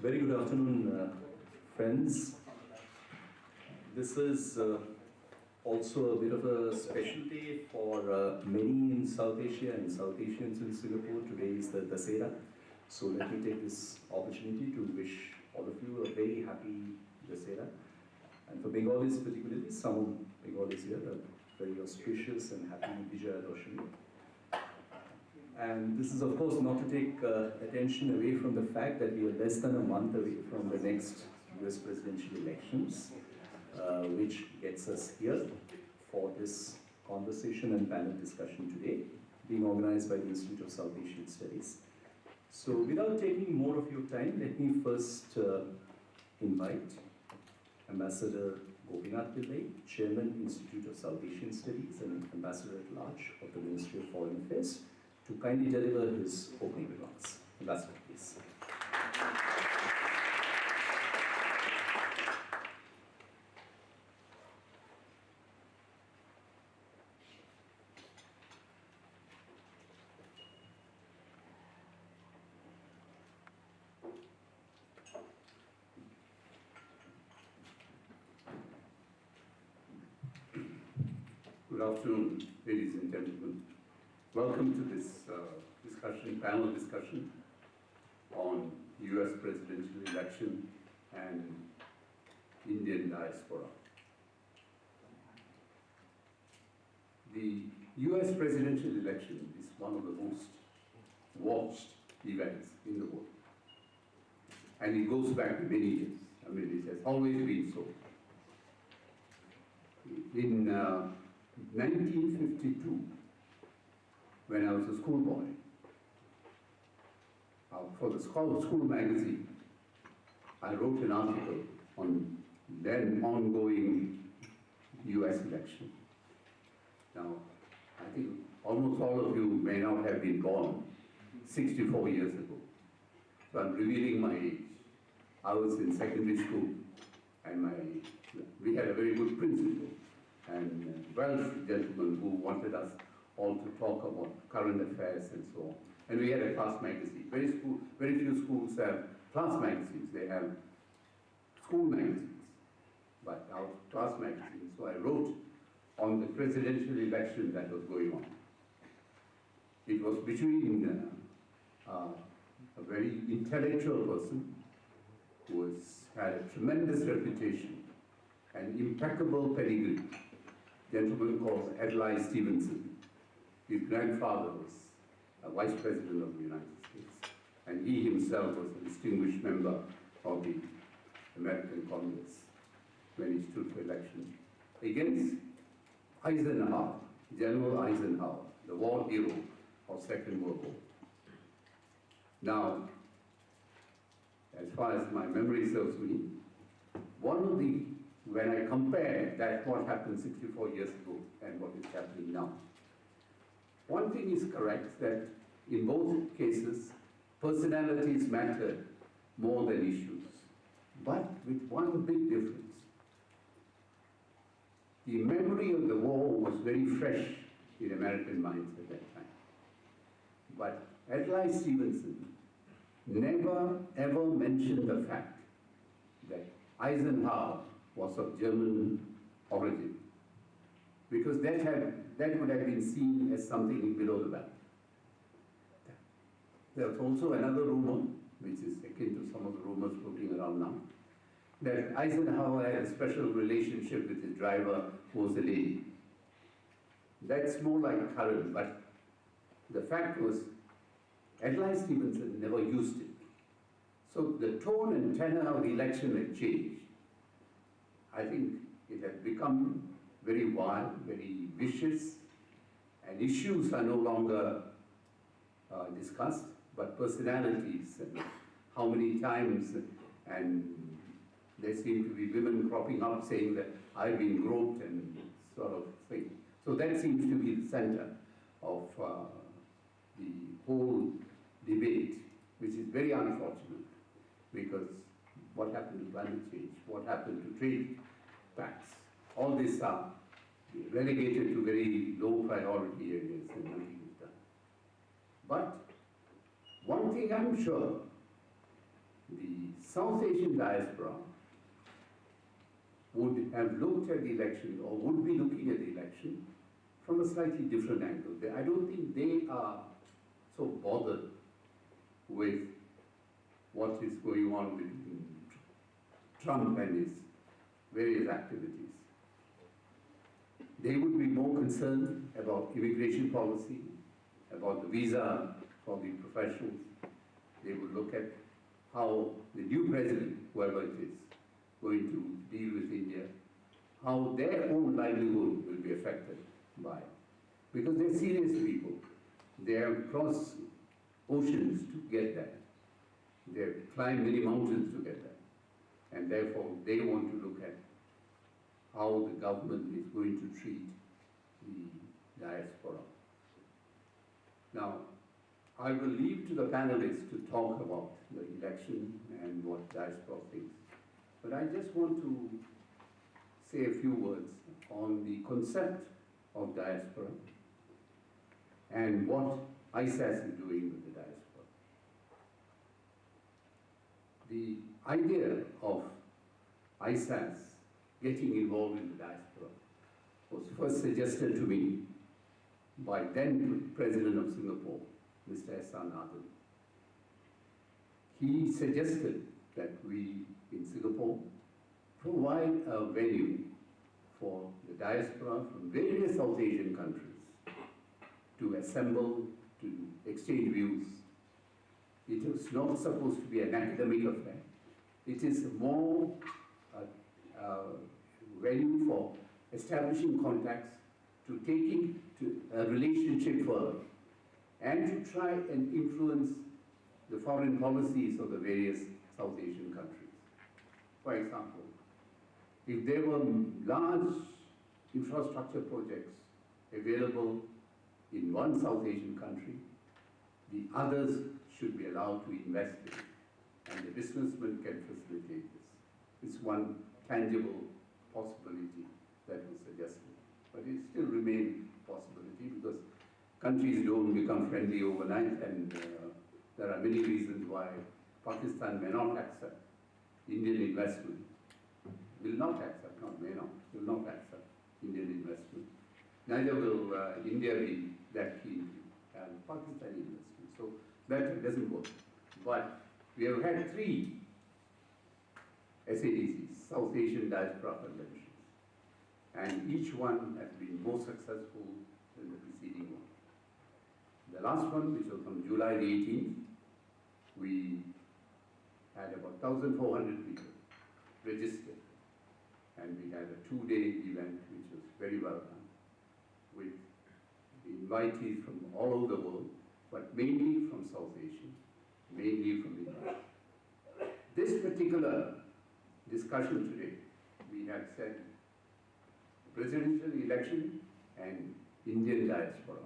Very good afternoon, friends. This is also a bit of a special day for many in South Asia and South Asians in Singapore. Today is the Dussehra. So let me take this opportunity to wish all of you a very happy Dussehra. And for Bengalis particularly, some Bengalis here, a very auspicious and happy Vijaya Dashami. And this is of course not to take attention away from the fact that we are less than a month away from the next US presidential elections, which gets us here for this conversation and panel discussion today, being organized by the Institute of South Asian Studies. So without taking more of your time, let me first invite Ambassador Gopinath Pillai, Chairman, Institute of South Asian Studies and Ambassador at Large of the Ministry of Foreign Affairs, to kindly deliver his opening remarks. Ambassador, please. Good afternoon, ladies and gentlemen. Welcome to this panel discussion on US presidential election and Indian diaspora. The US presidential election is one of the most watched events in the world. And it goes back to many years. I mean, it has always been so. In 1952, when I was a schoolboy, for the school magazine, I wrote an article on then ongoing US election. Now, I think almost all of you may not have been born 64 years ago. So I'm revealing my age. I was in secondary school, and we had a very good principal and Welsh gentleman who wanted us all to talk about current affairs and so on. And we had a class magazine. Very few schools have class magazines. They have school magazines, but our class magazine. So I wrote on the presidential election that was going on. It was between a very intellectual person who had a tremendous reputation and impeccable pedigree, a gentleman called Adlai Stevenson. His grandfather was a vice president of the United States, and he himself was a distinguished member of the American Congress when he stood for election against Eisenhower, General Eisenhower, the war hero of Second World War. Now, as far as my memory serves me, when I compare that what happened 64 years ago and what is happening now, one thing is correct, that in both cases, personalities mattered more than issues, but with one big difference. The memory of the war was very fresh in American minds at that time. But Adlai Stevenson never ever mentioned the fact that Eisenhower was of German origin, because that would have been seen as something below the belt. There's also another rumor, which is akin to some of the rumors floating around now, that Eisenhower had a special relationship with his driver, who was a lady. That's more like current, but the fact was, Adlai Stevenson never used it. So the tone and tenor of the election had changed. I think it had become very wild, very vicious, and issues are no longer discussed, but personalities and how many times, and there seem to be women cropping up saying that I've been groped and sort of thing. So that seems to be the center of the whole debate, which is very unfortunate, because what happened to climate change, what happened to trade pacts, all these are relegated to very low priority areas and nothing is done. But one thing I'm sure, the South Asian diaspora would have looked at the election, or would be looking at the election, from a slightly different angle. I don't think they are so bothered with what is going on with Trump and his various activities. They would be more concerned about immigration policy, about the visa for the professionals. They would look at how the new president, whoever it is, going to deal with India, how their own livelihood will be affected by it. Because they're serious people. They have crossed oceans to get there. They've climbed many mountains to get there. And therefore, they want to look at how the government is going to treat the diaspora. Now, I will leave to the panelists to talk about the election and what diaspora thinks. But I just want to say a few words on the concept of diaspora and what ISAS is doing with the diaspora. The idea of ISAS getting involved in the diaspora was first suggested to me by then President of Singapore, Mr. S.R. Nathan. He suggested that we in Singapore provide a venue for the diaspora from various South Asian countries to assemble, to exchange views. It was not supposed to be an academic affair. It is more venue for establishing contacts, to taking to a relationship further, and to try and influence the foreign policies of the various South Asian countries. For example, if there were large infrastructure projects available in one South Asian country, the others should be allowed to invest in it, and the businessmen can facilitate this. It's one tangible possibility that was suggested, but it still remains a possibility because countries don't become friendly overnight, and there are many reasons why Pakistan may not accept Indian investment, will not accept, not may not, will not accept Indian investment. Neither will India be that keen to have Pakistani investment. So that doesn't work. But we have had 3 SADCs, South Asian Diaspora Conventions, and each one has been more successful than the preceding one. The last one, which was on July the 18th, we had about 1,400 people registered, and we had a 2-day event which was very well done, with the invitees from all over the world, but mainly from South Asia, mainly from India. This particular discussion today, we have said presidential election and Indian diaspora.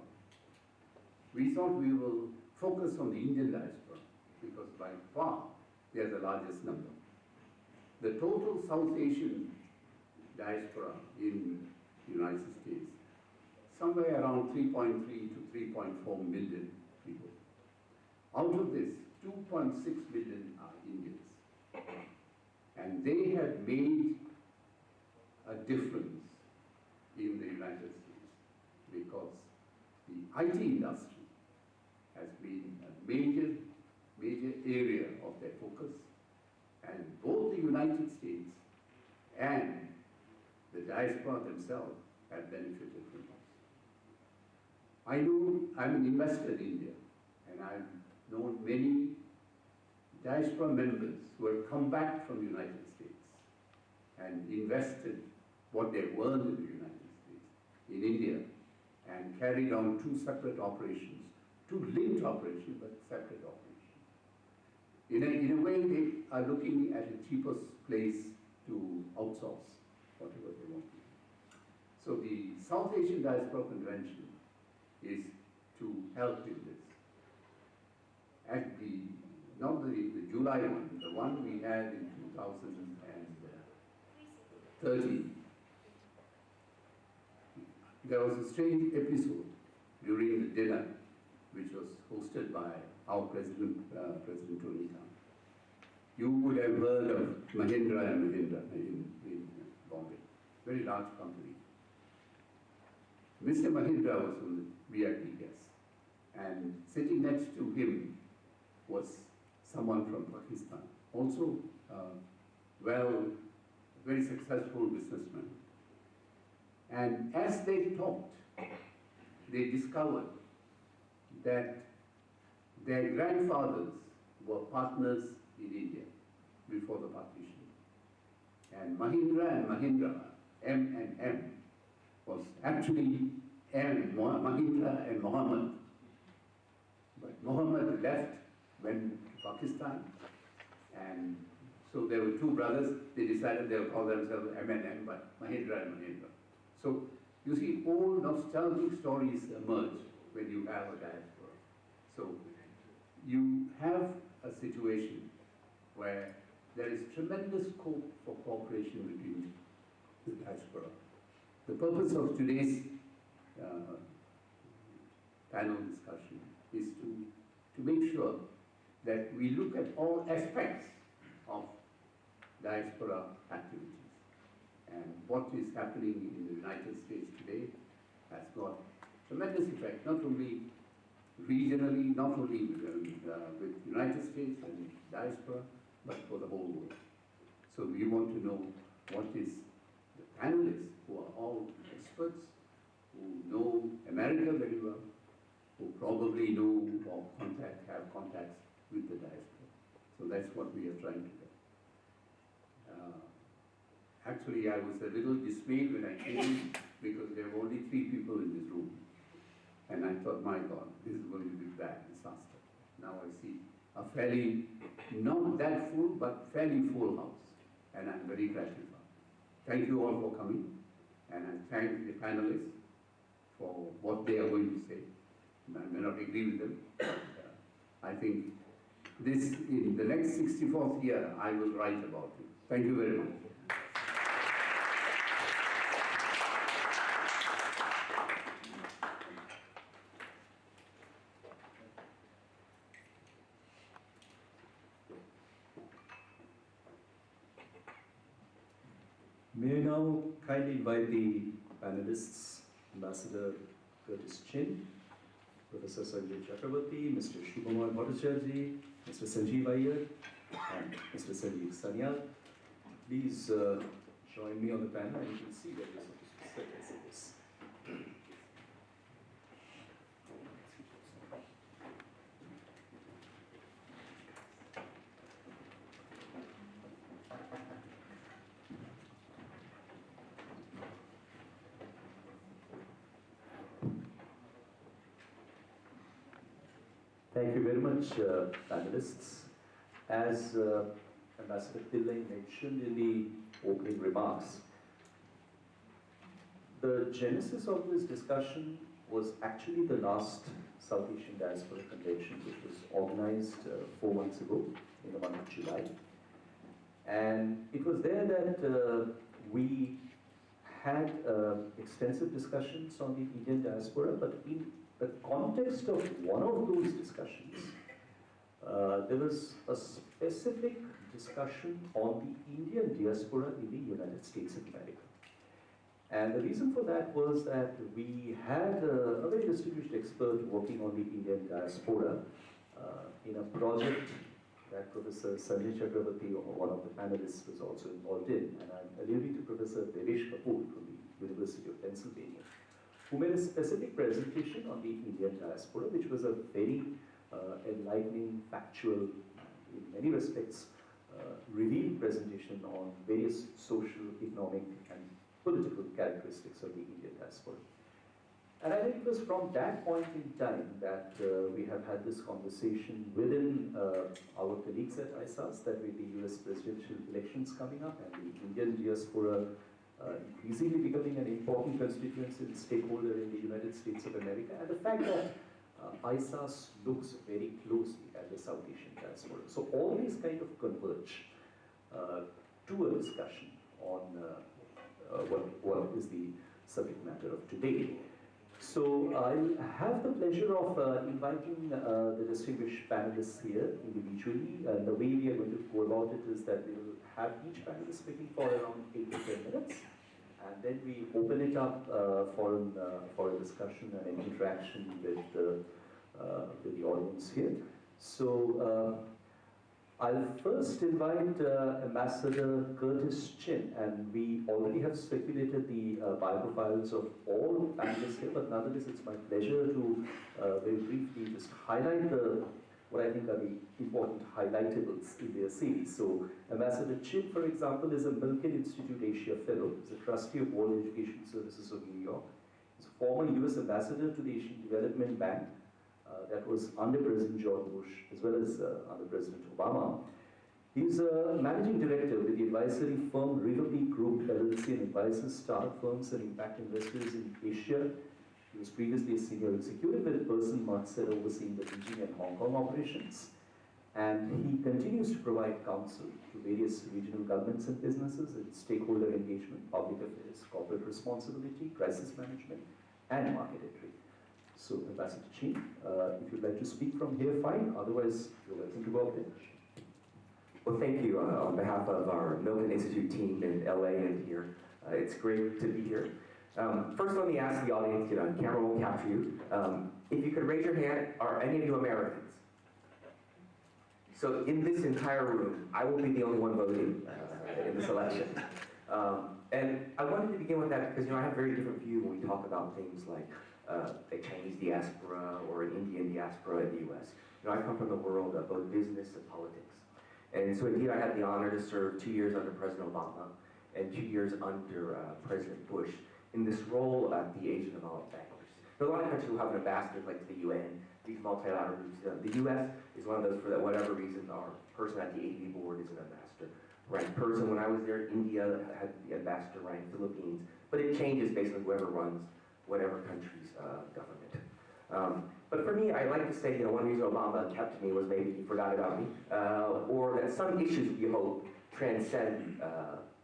We thought we will focus on the Indian diaspora because by far they are the largest number. The total South Asian diaspora in the United States, somewhere around 3.3 to 3.4 million people. Out of this, 2.6 million are Indians. And they have made a difference in the United States because the IT industry has been a major area of their focus, and both the United States and the diaspora themselves have benefited from this. I know I'm an investor in India, and I've known many diaspora members who have come back from the United States and invested what they've earned in the United States, in India, and carried on 2 separate operations, 2 linked operations, but separate operations. In a way, they are looking at the cheapest place to outsource whatever they want to do. So the South Asian Diaspora Convention is to help in this. At not the July one, the one we had in 2013, there was a strange episode during the dinner which was hosted by our President, President Tony Khan. You would have heard of Mahindra and Mahindra in Bombay, very large company. Mr. Mahindra was on the VIP guest, and sitting next to him was someone from Pakistan, also very successful businessman. And as they talked, they discovered that their grandfathers were partners in India before the partition. And Mahindra, M and M, was actually Mahindra and Mohammed. But Mohammed left, went to Pakistan, and so there were two brothers. They decided they'll call themselves M and M, but Mahindra and Mahindra. So you see, all nostalgic stories emerge when you have a diaspora. So you have a situation where there is tremendous scope for cooperation between the diaspora. The purpose of today's panel discussion is to make sure that we look at all aspects of diaspora activities. And what is happening in the United States today has got tremendous effect, not only regionally, not only with United States and diaspora, but for the whole world. So we want to know what is the panelists, who are all experts, who know America very well, who probably know or have contacts with the diaspora. So that's what we are trying to do. Actually, I was a little dismayed when I came because there were only 3 people in this room. And I thought, my God, this is going to be bad disaster. Now I see a fairly, not that full, but fairly full house. And I'm very gratified. Thank you all for coming. And I thank the panelists for what they are going to say. I may not agree with them. But, I think this, in the next 64th year, I will write about it. Thank you very much. May I now kindly invite the panelists, Ambassador Curtis Chin, Professor Sanjay Chakravorty, Mr. Subhomoy Bhattacharjee, Mr. Sanjiv Aiyar, and Mr. Sanjeev Sanyal. Please join me on the panel, and you can see that we're supposed to sit as it is. Thank you very much, panelists. As Ambassador Pillai mentioned in the opening remarks, the genesis of this discussion was actually the last South Asian Diaspora Convention, which was organized 4 months ago in the month of July. And it was there that we had extensive discussions on the Indian diaspora, but in the context of one of those discussions, there was a specific discussion on the Indian diaspora in the United States of America. And the reason for that was that we had a very distinguished expert working on the Indian diaspora in a project that Professor Sanjay Chakravorty, one of the panelists, was also involved in. And I'm alluding to Professor Devesh Kapoor from the University of Pennsylvania, who made a specific presentation on the Indian diaspora, which was a very enlightening, factual, in many respects, revealed presentation on various social, economic, and political characteristics of the Indian diaspora. And I think it was from that point in time that we have had this conversation within our colleagues at ISAS, that with the US presidential elections coming up and the Indian diaspora increasingly becoming an important constituency and stakeholder in the United States of America, and the fact that ISAS looks very closely at the South Asian diaspora. So all these kind of converge to a discussion on what is the subject matter of today. So I'll have the pleasure of inviting the distinguished panelists here individually. And the way we are going to go about it is that we will have each panelist speaking for around 8 to 10 minutes. And then we open it up for a discussion and an interaction with the audience here. So I'll first invite Ambassador Curtis Chin, and we already have circulated the bioprofiles of all panelists here, but nonetheless it's my pleasure to very briefly just highlight what I think are the important highlightables in their series. So Ambassador Chin, for example, is a Milken Institute Asia Fellow. He's a trustee of World Education Services of New York. He's a former US Ambassador to the Asian Development Bank. That was under President George Bush as well as under President Obama. He's a managing director with the advisory firm River Peak Group LLC and advises startup firms and impact investors in Asia. He was previously a senior executive with Person Marcel overseeing the Beijing and Hong Kong operations. And he continues to provide counsel to various regional governments and businesses in stakeholder engagement, public affairs, corporate responsibility, crisis management, and market entry. So, Ambassador Chin, if you'd like to speak from here, fine. Otherwise, you're welcome to go up there. Well, thank you on behalf of our Milken Institute team in LA and here. It's great to be here. First, let me ask the audience, camera won't capture you. If you could raise your hand, are any of you Americans? So, in this entire room, I will be the only one voting in this election. And I wanted to begin with that because, I have a very different view when we talk about things like a Chinese diaspora or an Indian diaspora in the US. I come from the world of both business and politics. And so indeed I had the honor to serve 2 years under President Obama and 2 years under President Bush in this role at the Asian Development Bankers. There are a lot of countries who have an ambassador like the UN, these multilateral groups. The US is one of those, for whatever reason, our person at the AD board is an ambassador ranked person. When I was there, India had the ambassador ranked, Philippines, but it changes based on whoever runs whatever country's government. But for me, I like to say, one reason Obama kept me was maybe he forgot about me, or that some issues, we hope, transcend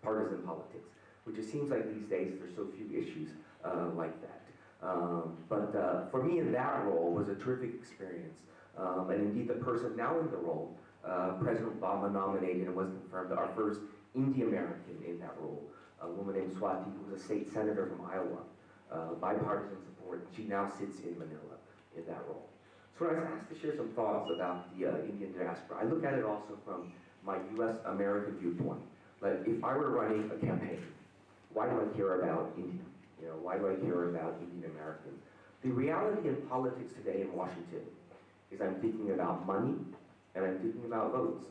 partisan politics, which it seems like these days there's so few issues like that. But for me in that role was a terrific experience. And indeed the person now in the role, President Obama nominated and was confirmed our first Indian American in that role, a woman named Swati, who was a state senator from Iowa. Bipartisan support, and she now sits in Manila in that role. So when I was asked to share some thoughts about the Indian diaspora, I look at it also from my US American viewpoint. Like if I were running a campaign, why do I care about India? Why do I care about Indian Americans? The reality in politics today in Washington is I'm thinking about money and I'm thinking about votes.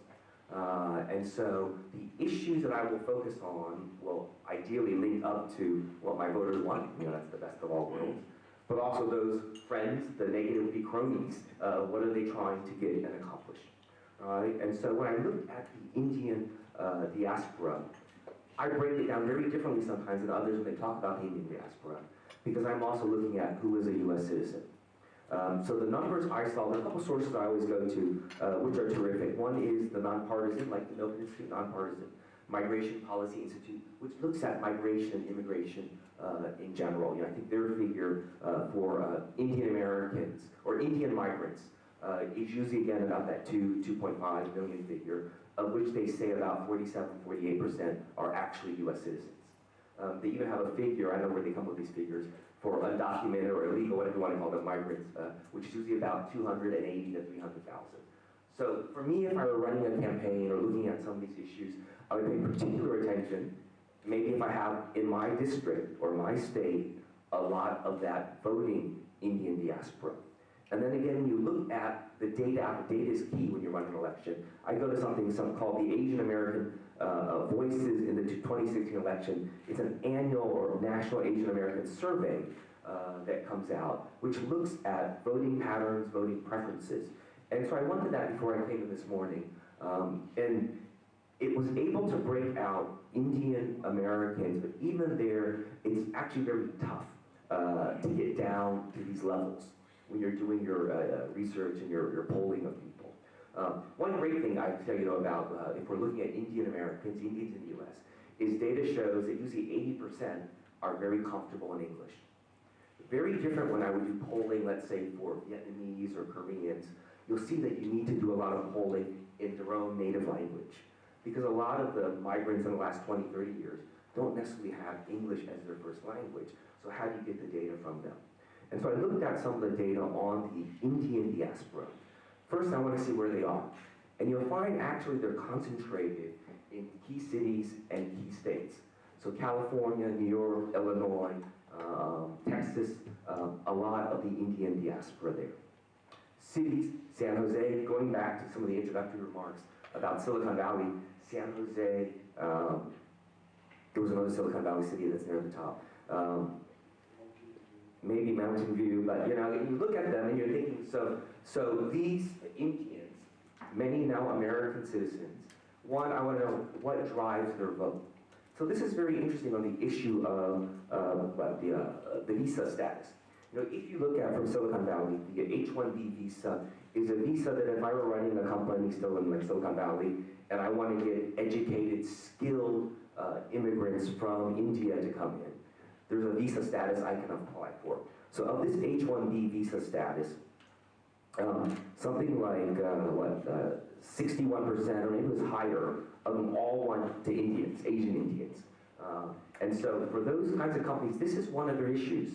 And so the issues that I will focus on will ideally link up to what my voters want. That's the best of all worlds. But also those friends, the negative would be cronies. What are they trying to get and accomplish? And so when I look at the Indian diaspora, I break it down very differently sometimes than others when they talk about the Indian diaspora, because I'm also looking at who is a US citizen. So the numbers I saw, there are a couple sources I always go to, which are terrific. One is the nonpartisan, like the Milken Institute, nonpartisan Migration Policy Institute, which looks at migration and immigration in general. I think their figure for Indian Americans or Indian migrants is usually again about that 2.5 million figure, of which they say about 47–48% are actually U.S. citizens. They even have a figure, I don't know where they come up with these figures, for undocumented or illegal, whatever you want to call them, migrants, which is usually about 280 to 300,000. So for me, if I were running a campaign or looking at some of these issues, I would pay particular attention, maybe if I have in my district or my state a lot of that voting Indian diaspora. And then again, when you look at the data is key when you're running an election. I go to something called the Asian American Voices in the 2016 election. It's an annual or national Asian American survey that comes out, which looks at voting patterns, voting preferences. And so I went to that before I came in this morning. And it was able to break out Indian Americans, but even there, it's actually very tough to get down to these levels when you're doing your research and your polling of people. One great thing I can tell you about, if we're looking at Indian Americans, Indians in the US, is data shows that usually 80% are very comfortable in English. Very different when I would do polling, let's say, for Vietnamese or Koreans. You'll see that you need to do a lot of polling in their own native language. Because a lot of the migrants in the last 20, 30 years don't necessarily have English as their first language. So how do you get the data from them? And so I looked at some of the data on the Indian diaspora. First, I want to see where they are. And you'll find actually they're concentrated in key cities and key states. So California, New York, Illinois, Texas, a lot of the Indian diaspora there. Cities, San Jose, going back to some of the introductory remarks about Silicon Valley, San Jose, there was another Silicon Valley city that's near the top. Maybe Mountain View, but you know, you look at them and you're thinking, so these Indians, many now American citizens, one, I want to know what drives their vote. So this is very interesting on the issue of the visa status. You know, if you look at from Silicon Valley, the H-1B visa is a visa that if I were running a company still in like Silicon Valley, and I want to get educated, skilled immigrants from India to come in, there's a visa status I can apply for. So of this H-1B visa status, something like 61%, or maybe it was higher, of them all went to Indians, Asian Indians. And so for those kinds of companies, this is one of their issues.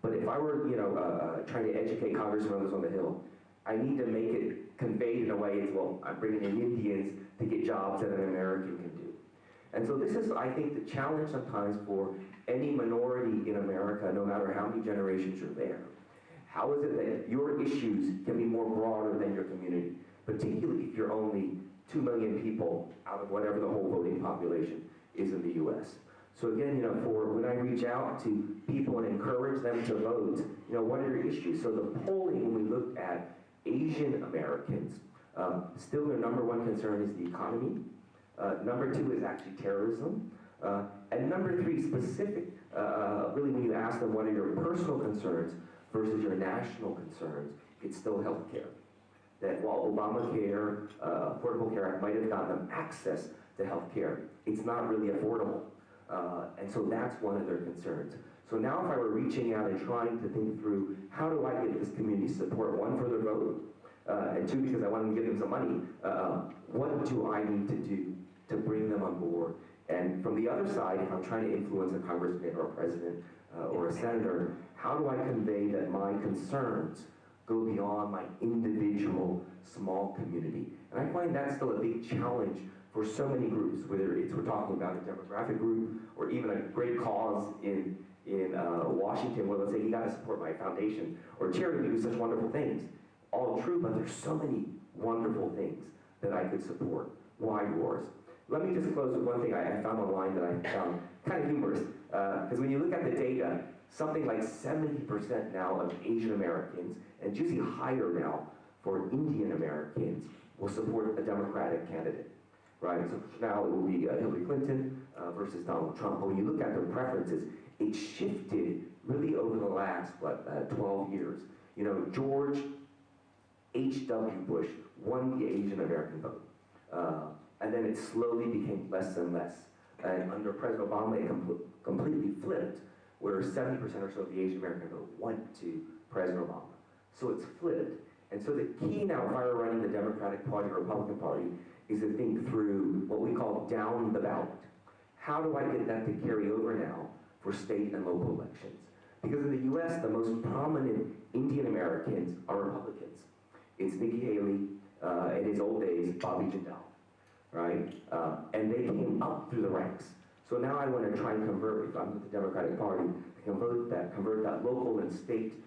But if I were, you know, trying to educate congressmen on the Hill, I need to make it conveyed in a way, it's, well, I'm bringing in Indians to get jobs that an American can do. And so this is, I think, the challenge sometimes for any minority in America, no matter how many generations you're there. How is it that your issues can be more broader than your community, particularly if you're only 2 million people out of whatever the whole voting population is in the US. So again, you know, for when I reach out to people and encourage them to vote, you know, what are your issues? So the polling, when we looked at Asian Americans, still their number one concern is the economy. Number two is actually terrorism. And number three, specific, really when you ask them what are your personal concerns versus your national concerns, it's still healthcare. That while Obamacare, Affordable Care Act might have gotten them access to healthcare, it's not really affordable. And so that's one of their concerns. So now if I were reaching out and trying to think through how do I get this community support, one, for their vote, and two, because I want to give them some money, what do I need to do to bring them on board? And from the other side, if I'm trying to influence a congressman or a president or a senator, how do I convey that my concerns go beyond my individual small community? And I find that's still a big challenge for so many groups, whether it's we're talking about a demographic group or even a great cause in Washington, where let's say you got to support my foundation or charity do such wonderful things. All true, but there's so many wonderful things that I could support. Why yours? Let me just close with one thing I found online that I found kind of humorous, because when you look at the data, something like 70% now of Asian Americans, and usually higher now for Indian Americans, will support a Democratic candidate. Right, so now it will be Hillary Clinton versus Donald Trump. But when you look at their preferences, it shifted really over the last, 12 years. You know, George H.W. Bush won the Asian American vote. And then it slowly became less and less. And under President Obama, it completely flipped, where 70% or so of the Asian American vote went to President Obama. So it's flipped. And so the key now, if I were running the Democratic Party or Republican Party, is to think through what we call down the ballot. How do I get that to carry over now for state and local elections? Because in the US, the most prominent Indian Americans are Republicans. It's Nikki Haley, in his old days, Bobby Jindal, right? And they came up through the ranks. So now I want to try and convert, if I'm with the Democratic Party, to convert that local and state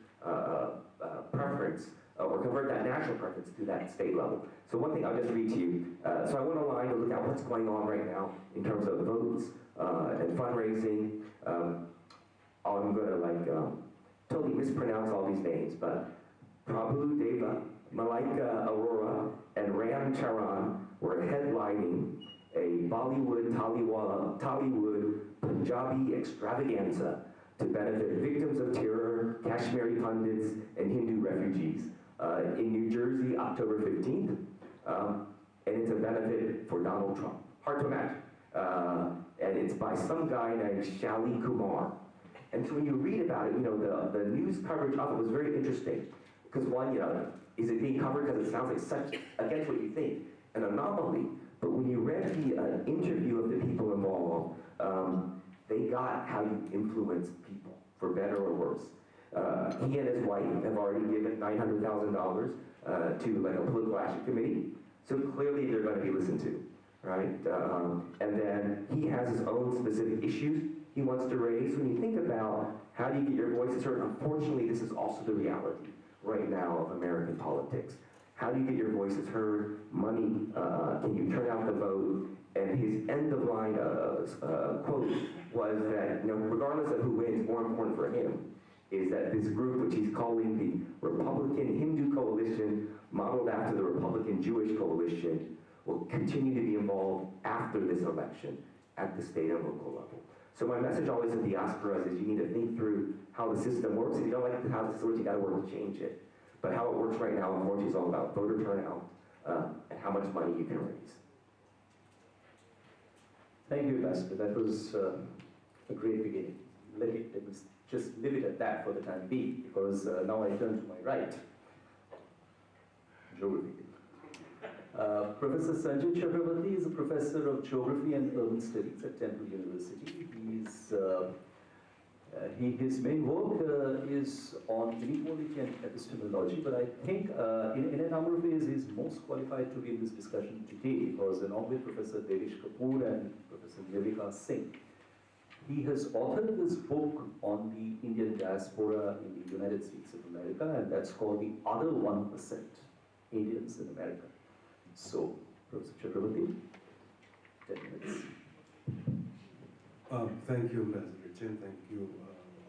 preference, or convert that national preference to that state level. So one thing I'll just read to you. So I went online to look at what's going on right now in terms of votes and fundraising. I'm going to totally mispronounce all these names, but Prabhu Deva, Malaika Arora, and Ram Charan were headlining a Bollywood Tollywood Punjabi extravaganza to benefit victims of terror, Kashmiri pundits, and Hindu refugees. In New Jersey, October 15th, and it's a benefit for Donald Trump. Hard to imagine. And it's by some guy named Shali Kumar. And so when you read about it, the news coverage of it was very interesting. Because one, is it being covered because it sounds like such, against what you think, an anomaly. But when you read the interview of the people involved, they got how you influence people, for better or worse. He and his wife have already given $900,000 to like a political action committee. So clearly they're going to be listened to, right? And then he has his own specific issues he wants to raise. When you think about how do you get your voices heard, unfortunately this is also the reality right now of American politics. How do you get your voices heard? Money, can you turn out the vote? And his end of line quote was that, regardless of who wins, more important for him is that this group, which he's calling the Republican Hindu Coalition, modeled after the Republican Jewish Coalition, will continue to be involved after this election at the state and local level. So my message always to diasporas is you need to think through how the system works. If you don't like how the system works, you gotta work to change it. But how it works right now, unfortunately, is all about voter turnout and how much money you can raise. Thank you, Ambassador. That was a great beginning. Let me just leave it at that for the time being, because now I turn to my right. Geography. Professor Sanjay Chakravorty is a professor of geography and urban studies at Temple University. His main work is on inequality and epistemology, but I think in a number of ways he's most qualified to be in this discussion today, because along with Professor Devesh Kapoor and Professor Nirvika Singh, he has authored this book on the Indian diaspora in the United States of America, and that's called The Other 1%, Indians in America. So, Professor Chakravorty, 10 minutes. Thank you, Ambassador Chen. Thank you,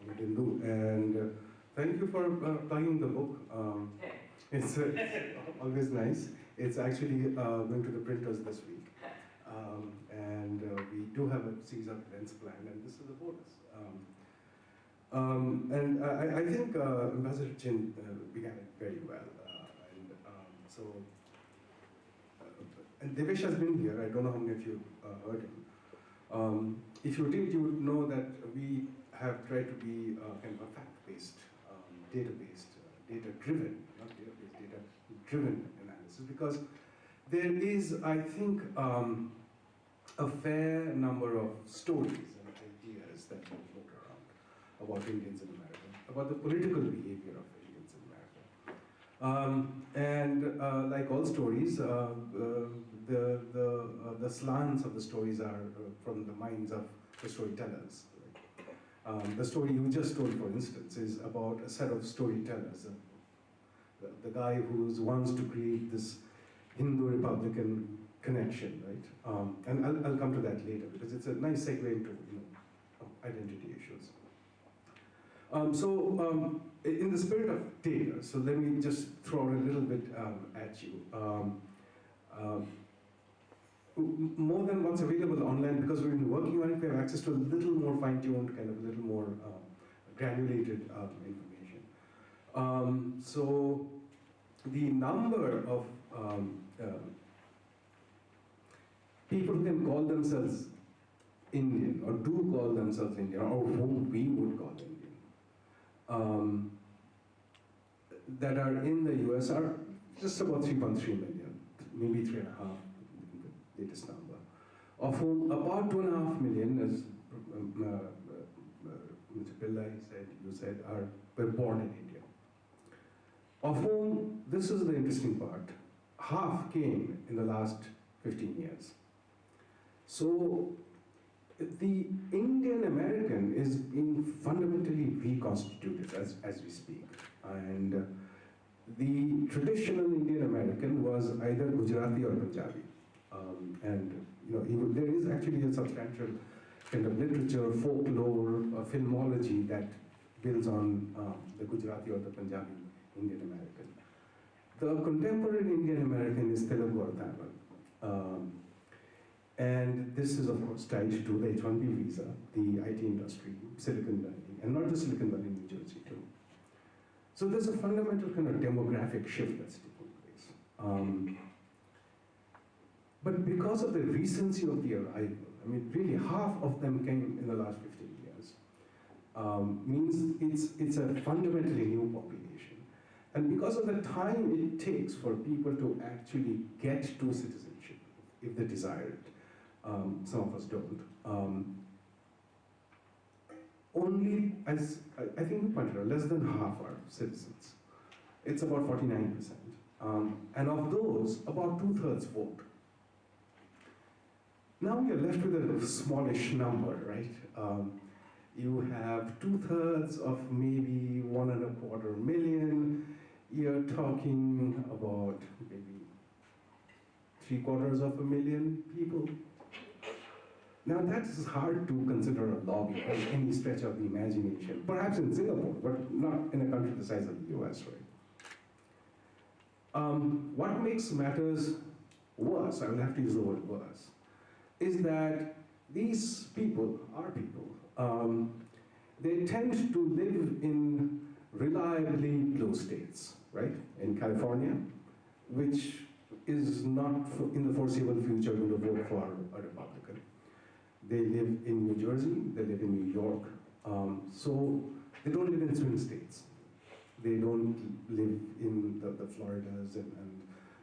Amitendu, and thank you for plugging the book. It's always nice. It's actually going to the printers this week. And we do have a series of events planned, and this is a bonus. And I think Ambassador Chin began it very well. And Devesh has been here. I don't know how many of you heard him. If you did, you would know that we have tried to be kind of a fact-based, data-based, data-driven, not data-based, data-driven analysis, because there is, I think, a fair number of stories and ideas that we float around about Indians in America, about the political behavior of Indians in America. And like all stories, the slants of the stories are from the minds of the storytellers. The story you just told, for instance, is about a set of storytellers. The guy who wants to create this Hindu-Republican connection, right? And I'll come to that later, because it's a nice segue into identity issues. In the spirit of data, so let me just throw out a little bit at you. More than what's available online, because we've been working on it, we have access to a little more fine-tuned, kind of a little more granulated information. So the number of people who can call themselves Indian, or do call themselves Indian, or who we would call Indian, that are in the US are just about 3.3 million, maybe 3.5, the latest number, of whom about 2.5 million, as Mr. Pillai said, you said, were born in India. Of whom, this is the interesting part, half came in the last 15 years. So the Indian American is being fundamentally reconstituted as we speak. And the traditional Indian American was either Gujarati or Punjabi. Even there is actually a substantial kind of literature, folklore, filmology that builds on the Gujarati or the Punjabi Indian American. The contemporary Indian American is Telugu or Tamil. And this is, of course, tied to the H-1B visa, the IT industry, Silicon Valley, and not just Silicon Valley, New Jersey too. So there's a fundamental kind of demographic shift that's taking place. But because of the recency of the arrival, I mean, really half of them came in the last 15 years. means it's a fundamentally new population. And because of the time it takes for people to actually get to citizenship, if they desire it, some of us don't. Only, as I think we pointed out, less than half are citizens. It's about 49%. And of those, about 2/3 vote. Now we are left with a smallish number, right? You have 2/3 of maybe 1.25 million. You're talking about maybe 3/4 people. Now that's hard to consider a lobby by any stretch of the imagination. Perhaps in Singapore, but not in a country the size of the US, right? What makes matters worse, I will have to use the word worse, is that these people, our people, they tend to live in reliably blue states, right? In California, which is not in the foreseeable future going to vote for a Republican. They live in New Jersey, they live in New York, so they don't live in swing states. They don't live in the Floridas and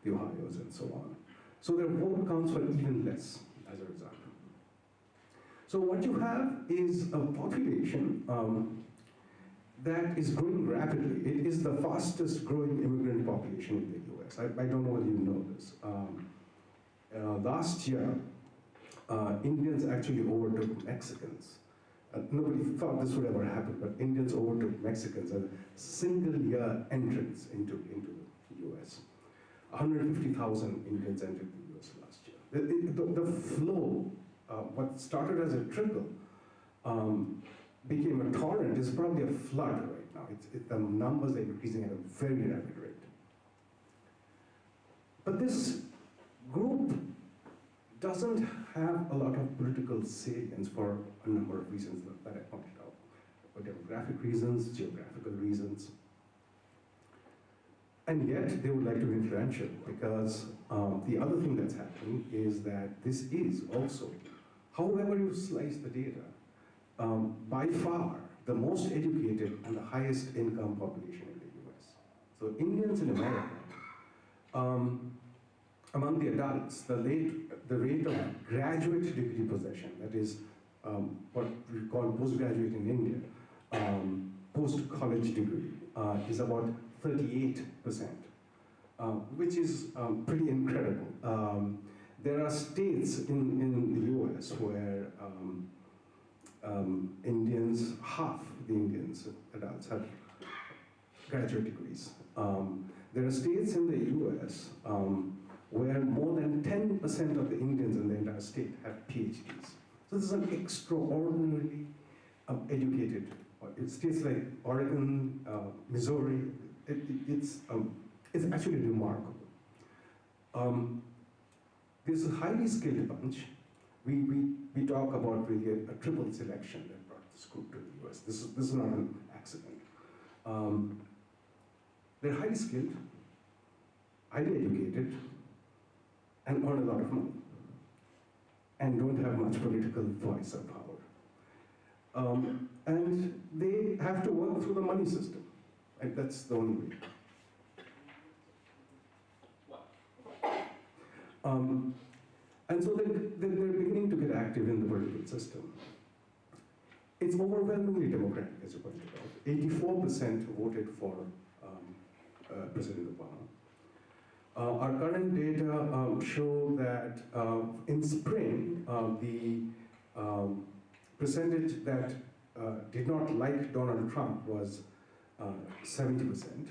the Ohios and so on. So their vote counts for even less as a result. So what you have is a population that is growing rapidly. It is the fastest growing immigrant population in the US. I don't know whether you know this. Last year, Indians actually overtook Mexicans. Nobody thought this would ever happen, but Indians overtook Mexicans as a single-year entrance into the US. 150,000 Indians entered the US last year. The flow, what started as a trickle, became a torrent, is probably a flood right now. The numbers are increasing at a very rapid rate. But this group doesn't have a lot of political salience for a number of reasons that I pointed out. For demographic reasons, geographical reasons. And yet, they would like to be influential because the other thing that's happening is that this is also, however you slice the data, by far the most educated and the highest income population in the US. So Indians in America, among the adults, the rate of graduate degree possession, that is what we call postgraduate in India, post-college degree, is about 38%, which is pretty incredible. There are states in the US where Indians, half the Indians, adults, have graduate degrees. There are states in the US where more than 10% of the Indians in the entire state have PhDs. So this is an extraordinarily educated, states like Oregon, Missouri, it's actually remarkable. This is a highly skilled bunch. We talk about really a triple selection that brought this group to the US. This is not an accident. They're highly skilled, highly educated, and earn a lot of money, and don't have much political voice or power. And they have to work through the money system. Right? That's the only way. And so they're beginning to get active in the political system. It's overwhelmingly democratic, as you pointed out. 84% voted for President Obama. Our current data show that in spring, the percentage that did not like Donald Trump was 70%.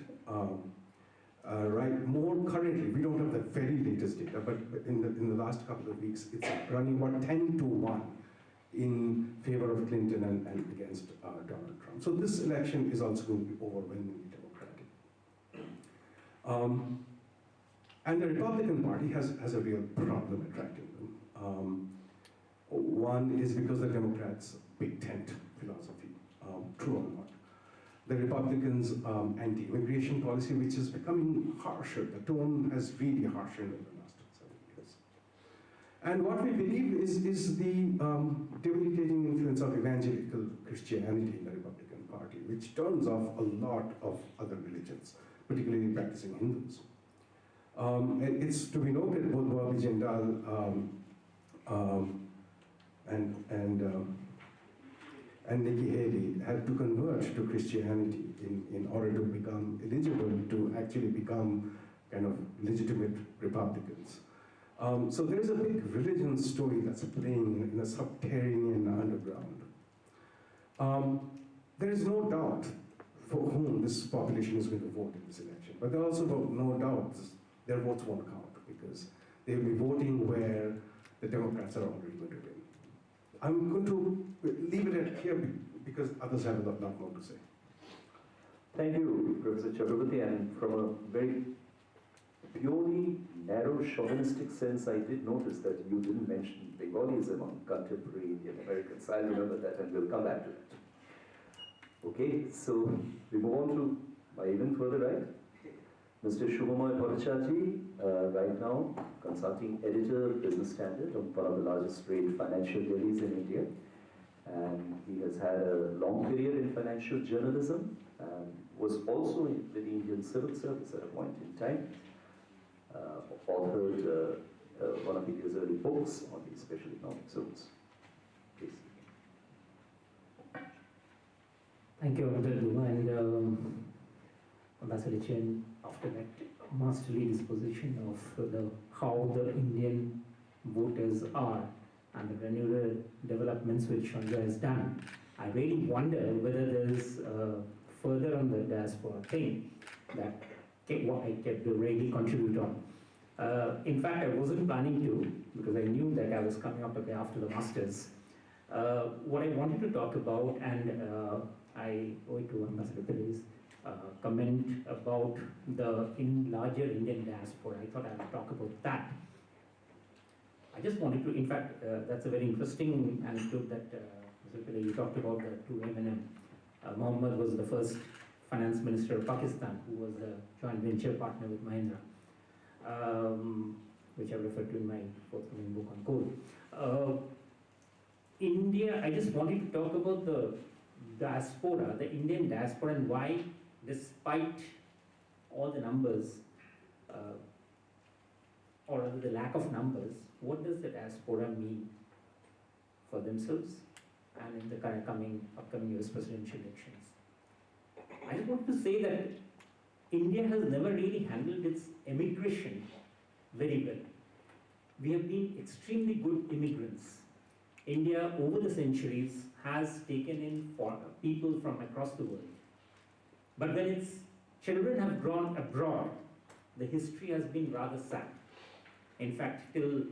Right, more currently, we don't have the very latest data, but in the last couple of weeks, it's running about 10-1 in favor of Clinton and against Donald Trump. So this election is also going to be overwhelmingly democratic. And the Republican Party has a real problem attracting them. One is because the Democrats' big tent philosophy, true or not. The Republicans' anti-immigration policy, which is becoming harsher. The tone has really harshened in the last 7 years. And what we believe is the debilitating influence of evangelical Christianity. Christianity in the Republican Party, which turns off a lot of other religions, particularly practicing Hindus. And it's to be noted, both Bobby Jindal and Nikki Haley had to convert to Christianity in order to become eligible to actually become kind of legitimate Republicans. So there is a big religion story that's playing in a subterranean underground. There is no doubt for whom this population is going to vote in this election, but there are also no doubt their votes won't count because they will be voting where the Democrats are already going to win. I'm going to leave it at here because others have a lot more to say. Thank you, Professor Chakravorty, and from a very purely narrow chauvinistic sense, I did notice that you didn't mention Bengalis among contemporary Indian Americans. I'll remember that and we'll come back to it. Okay, so we move on to my even further right. Mr. Subhomoy Bhattacharjee, right now consulting editor, Business Standard, of one of the largest rate financial dailies in India. And he has had a long career in financial journalism and was also with the Indian Civil Service at a point in time. Authored one of India's early books on the special economic zones. Please. Thank you, Amitendu, and Ambassador Chen, after that masterly disposition of how the Indian voters are and the granular developments which Sanjay has done, I really wonder whether there is further on the diaspora thing that what I could really contribute on. In fact, I wasn't planning to because I knew that I was coming up after the masters. What I wanted to talk about, and I owe it to Ambassador Pillai's comment about the larger Indian diaspora. I thought I would talk about that. I just wanted to, in fact, that's a very interesting anecdote that Mr. Pillai, you talked about the two M&M. Mohammed was the first finance minister of Pakistan who was a joint venture partner with Mahindra, which I referred to in my forthcoming book on coal. India, I just wanted to talk about the diaspora, the Indian diaspora, and why, despite all the numbers, or rather the lack of numbers, what does the diaspora mean for themselves and in the upcoming US presidential elections? I just want to say that India has never really handled its immigration very well. We have been extremely good immigrants. India, over the centuries, has taken in people from across the world. But when its children have grown abroad, the history has been rather sad. In fact, till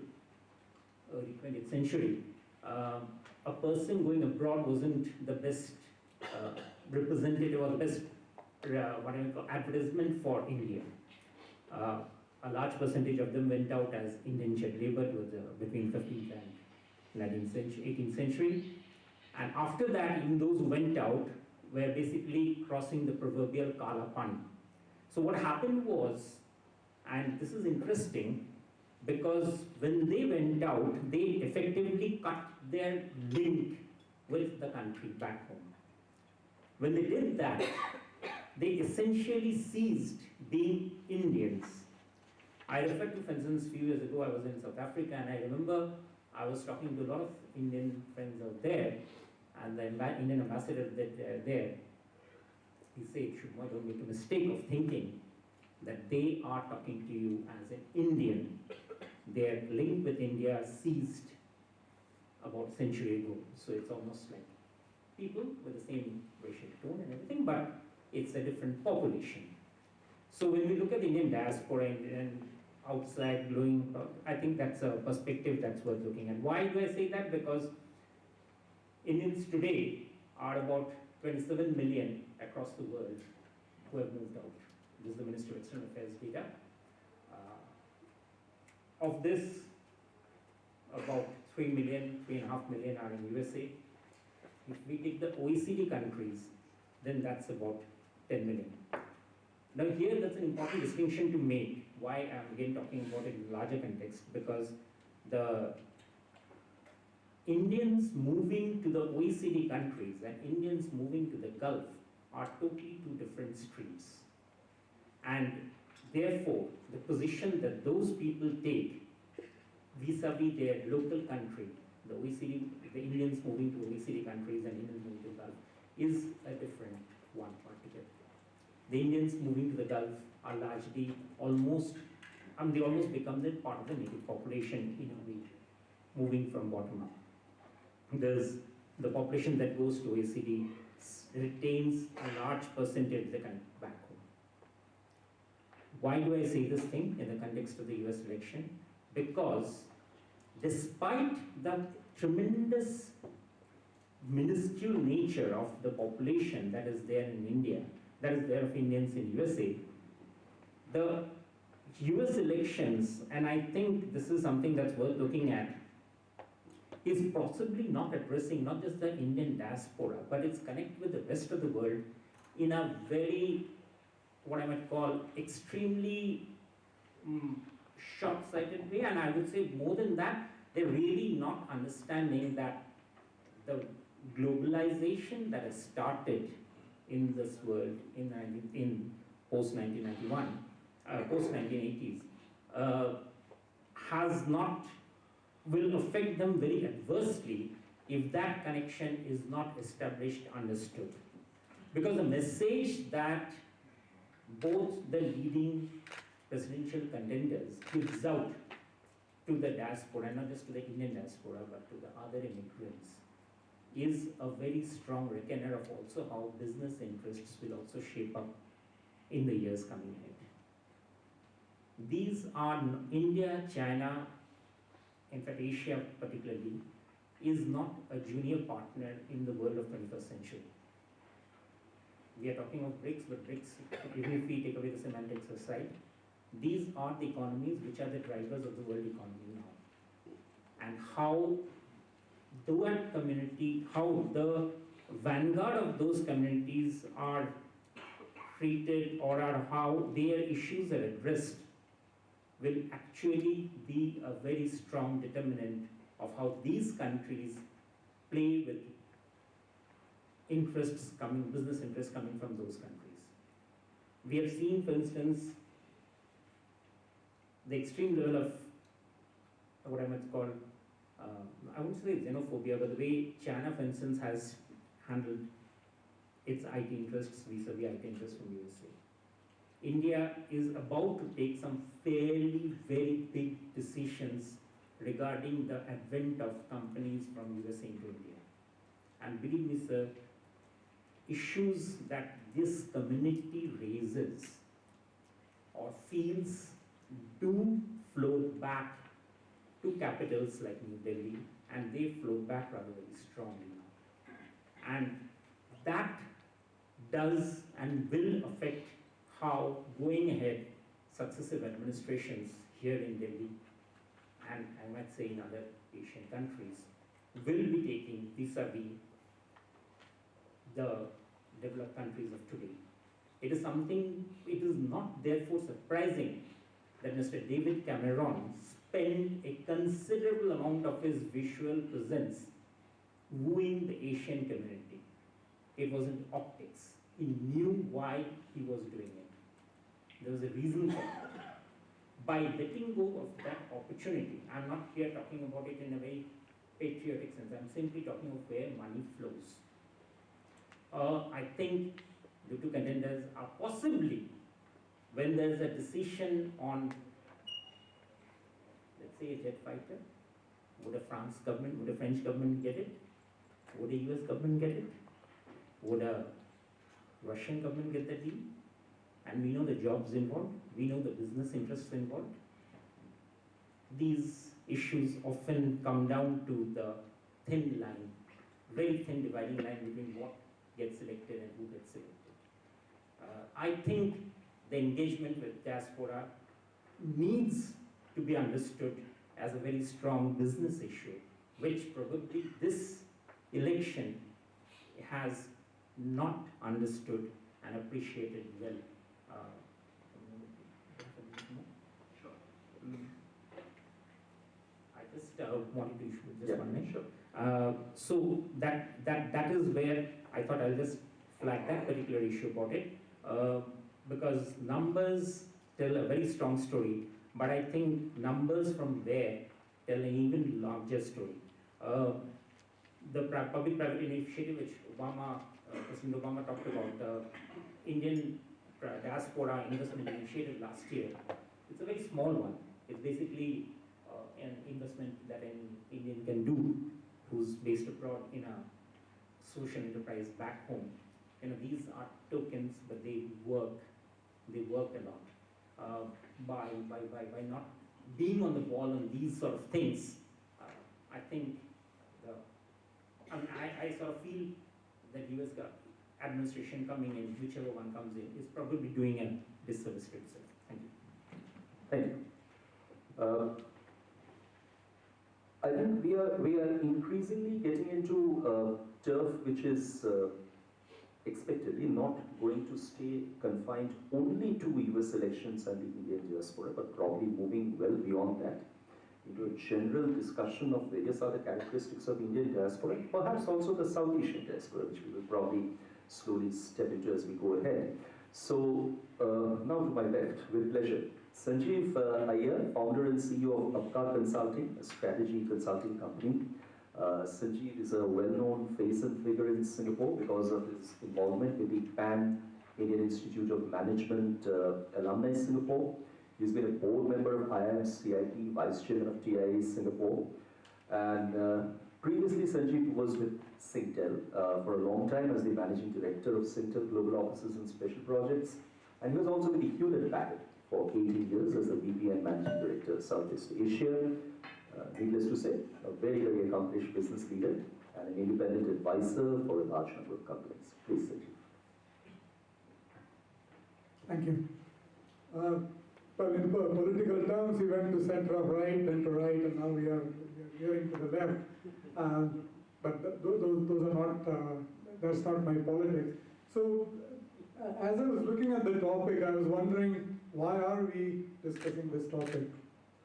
early 20th century, a person going abroad wasn't the best representative or the best advertisement for India. A large percentage of them went out as Indian child labor between 15th and 18th century. And after that, even those who went out were basically crossing the proverbial Kala Pani. So what happened was, and this is interesting, because when they went out, they effectively cut their link with the country back home. When they did that, they essentially ceased being Indians. I referred to, for instance, a few years ago, I was in South Africa, and I remember I was talking to a lot of Indian friends out there, and the Indian ambassador there, he said, Subhomoy, don't make a mistake of thinking that they are talking to you as an Indian. Their link with India ceased about a century ago. So it's almost like people with the same racial tone and everything, but it's a different population. So when we look at the Indian diaspora and outside glowing, I think that's a perspective that's worth looking at. Why do I say that? Because Indians today are about 27 million across the world who have moved out. This is the Ministry of External Affairs data. Of this, about 3 million, 3.5 million are in USA. If we take the OECD countries, then that's about 10 million. Now here, that's an important distinction to make. Why I'm again talking about it in a larger context, because the Indians moving to the OECD countries and Indians moving to the Gulf are totally two different streams. And therefore, the position that those people take vis-a-vis their local country, the OECD, the Indians moving to OECD countries and Indians moving to the Gulf, is a different one altogether. The Indians moving to the Gulf are largely almost, they almost become the part of the native population in a way, moving from bottom up. There's the population that goes to OECD retains a large percentage back home. Why do I say this thing in the context of the US election? Because despite the tremendous minuscule nature of the population that is there in India, that is there of Indians in USA, the US elections, and I think this is something that's worth looking at, is possibly not addressing not just the Indian diaspora, but it's connected with the rest of the world in a very, what I might call, extremely short-sighted way. And I would say more than that, they're really not understanding that the globalization that has started in this world in post-1991, post-1980s, will affect them very adversely if that connection is not established, understood. Because the message that both the leading presidential contenders gives out to the diaspora, and not just to the Indian diaspora, but to the other immigrants, is a very strong reckoner of also how business interests will also shape up in the years coming ahead. These are India, China, in fact Asia particularly, is not a junior partner in the world of 21st century. We are talking of BRICS, but BRICS, even if we take away the semantics aside, these are the economies which are the drivers of the world economy now. And how that community, how the vanguard of those communities are treated, or are how their issues are addressed, will actually be a very strong determinant of how these countries play with interests coming, business interests coming from those countries. We have seen, for instance, the extreme level of what I might call, I wouldn't say xenophobia, but the way China, for instance, has handled its IT interests vis-a-vis IT interests from USA. India is about to take some fairly very big decisions regarding the advent of companies from USA into India. And believe me, sir, issues that this community raises or feels do flow back to capitals like New Delhi, and they flow back rather very strongly now. And that does and will affect how, going ahead, successive administrations here in Delhi, and I might say in other Asian countries, will be taking vis-a-vis the developed countries of today. It is something, it is not therefore surprising that Mr. David Cameron spent a considerable amount of his visual presence wooing the Asian community. It wasn't optics. He knew why he was doing it. There was a reason for it. By letting go of that opportunity, I'm not here talking about it in a very patriotic sense, I'm simply talking of where money flows. I think the two contenders are possibly, when there's a decision on, let's say, a jet fighter, would a French government get it? Would a US government get it? Would a Russian government get the deal? And we know the jobs involved, we know the business interests involved. These issues often come down to the thin line, very thin dividing line between what gets selected and who gets selected. I think the engagement with diaspora needs to be understood as a very strong business issue, which probably this election has not understood and appreciated well. I just wanted to issue just one minute. Sure. So that is where I thought I'll just flag that particular issue about it, because numbers tell a very strong story, but I think numbers from there tell an even larger story. The public-private initiative which President Obama talked about, Indian Diaspora Investment Initiative last year, it's a very small one. It's basically an investment that an Indian can do who's based abroad in a social enterprise back home. These are tokens, but they work a lot. By not being on the ball on these sort of things, I think I sort of feel that US administration coming in, whichever one comes in, is probably doing a disservice to itself. Thank you. Thank you. I think we are increasingly getting into turf which is expectedly not going to stay confined only to US elections and the Indian diaspora, but probably moving well beyond that into a general discussion of various other characteristics of Indian diaspora, perhaps also the South Asian diaspora, which we will probably slowly step into as we go ahead. So now to my left, with pleasure, Sanjiv Aiyar, founder and CEO of ApKar Consulting, a strategy consulting company. Sanjeev is a well-known face and figure in Singapore because of his involvement with the Pan-Indian Institute of Management, Alumni Singapore. He's been a board member of IIM-CIP, vice chairman of TIA Singapore. And previously, Sanjeev was with Singtel for a long time as the managing director of Singtel Global Offices and Special Projects. And he was also with the Hewlett-Packard for 18 years as the VP and managing director of Southeast Asia. Needless to say, a very, very accomplished business leader and an independent advisor for a large number of companies. Please, Sanjeev. Thank you. Well, in political terms, we went to center of right, then to right, and now we are veering to the left. But those are not, that's not my politics. So, as I was looking at the topic, I was wondering, why are we discussing this topic?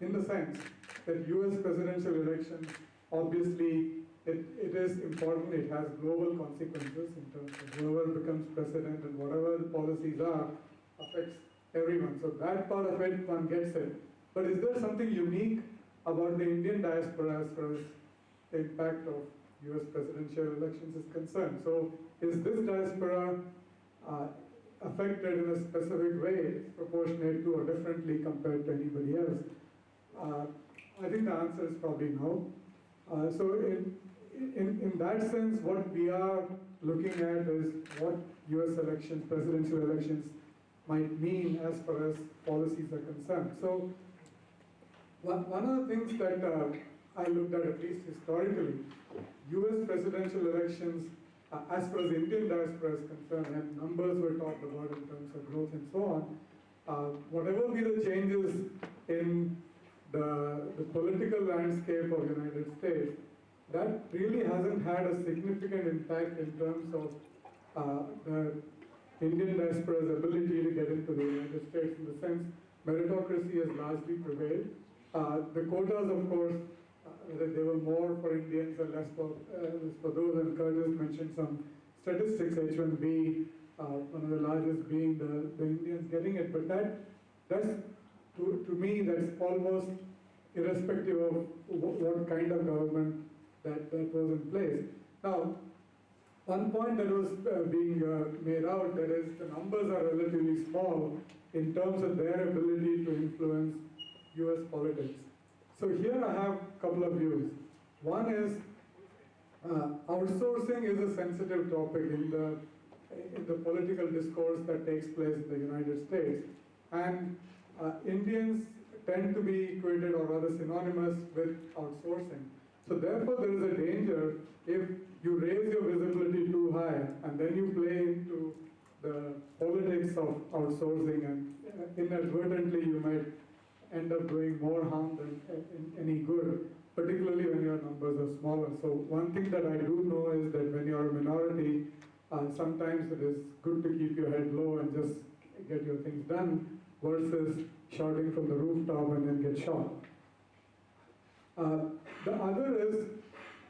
In the sense that US presidential elections, obviously, it is important, it has global consequences in terms of whoever becomes president and whatever the policies are, affects everyone. So that part of it, one gets it. But is there something unique about the Indian diaspora as far as the impact of US presidential elections is concerned? So is this diaspora affected in a specific way, proportionate to or differently compared to anybody else? I think the answer is probably no. So in that sense, what we are looking at is what US elections, presidential elections, might mean as far as policies are concerned. So one of the things that I looked at least historically, US presidential elections, as far as Indian diaspora is concerned, and numbers were talked about in terms of growth and so on, whatever be the changes in the political landscape of the United States, that really hasn't had a significant impact in terms of the Indian diaspora's ability to get into the United States, in the sense meritocracy has largely prevailed. The quotas, of course, they were more for Indians and less for those, and Curtis mentioned some statistics, H1B, one of the largest being the Indians getting it, but that's to me, that's almost irrespective of what kind of government that was in place. Now, one point that was being made out, that is, the numbers are relatively small in terms of their ability to influence US politics. So here I have a couple of views. One is, outsourcing is a sensitive topic in the political discourse that takes place in the United States. And Indians tend to be equated or rather synonymous with outsourcing. So therefore there is a danger if you raise your visibility too high and then you play into the politics of outsourcing, and inadvertently you might end up doing more harm than any good, particularly when your numbers are smaller. So one thing that I do know is that when you're a minority, sometimes it is good to keep your head low and just get your things done versus shouting from the rooftop and then get shot. The other is,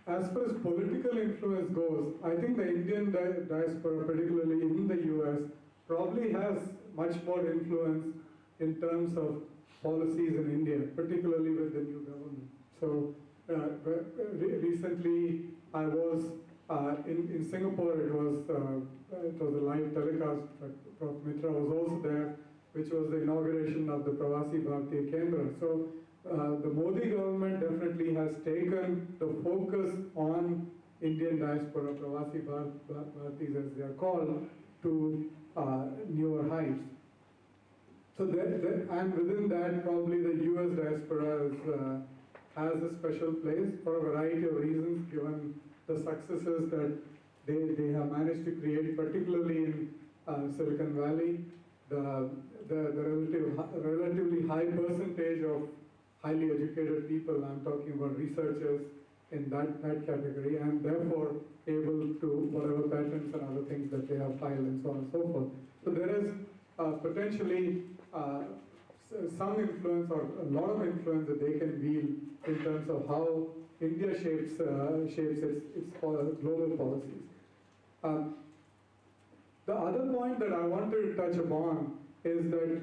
as far as political influence goes, I think the Indian diaspora, particularly in the US, probably has much more influence in terms of policies in India, particularly with the new government. So recently I was in Singapore. It was a live telecast. Prof. Mitra was also there, which was the inauguration of the Pravasi Bharatiya Kendra. So the Modi government definitely has taken the focus on Indian diaspora, Pravasi Bharatis as they are called, to newer heights. So and within that, probably the US diaspora has a special place for a variety of reasons, given the successes that they have managed to create, particularly in Silicon Valley, the relatively high percentage of highly educated people, I'm talking about researchers in that category, and therefore able to whatever patents and other things that they have filed and so on and so forth. So there is potentially some influence or a lot of influence that they can wield in terms of how India shapes its global policies. The other point that I wanted to touch upon is that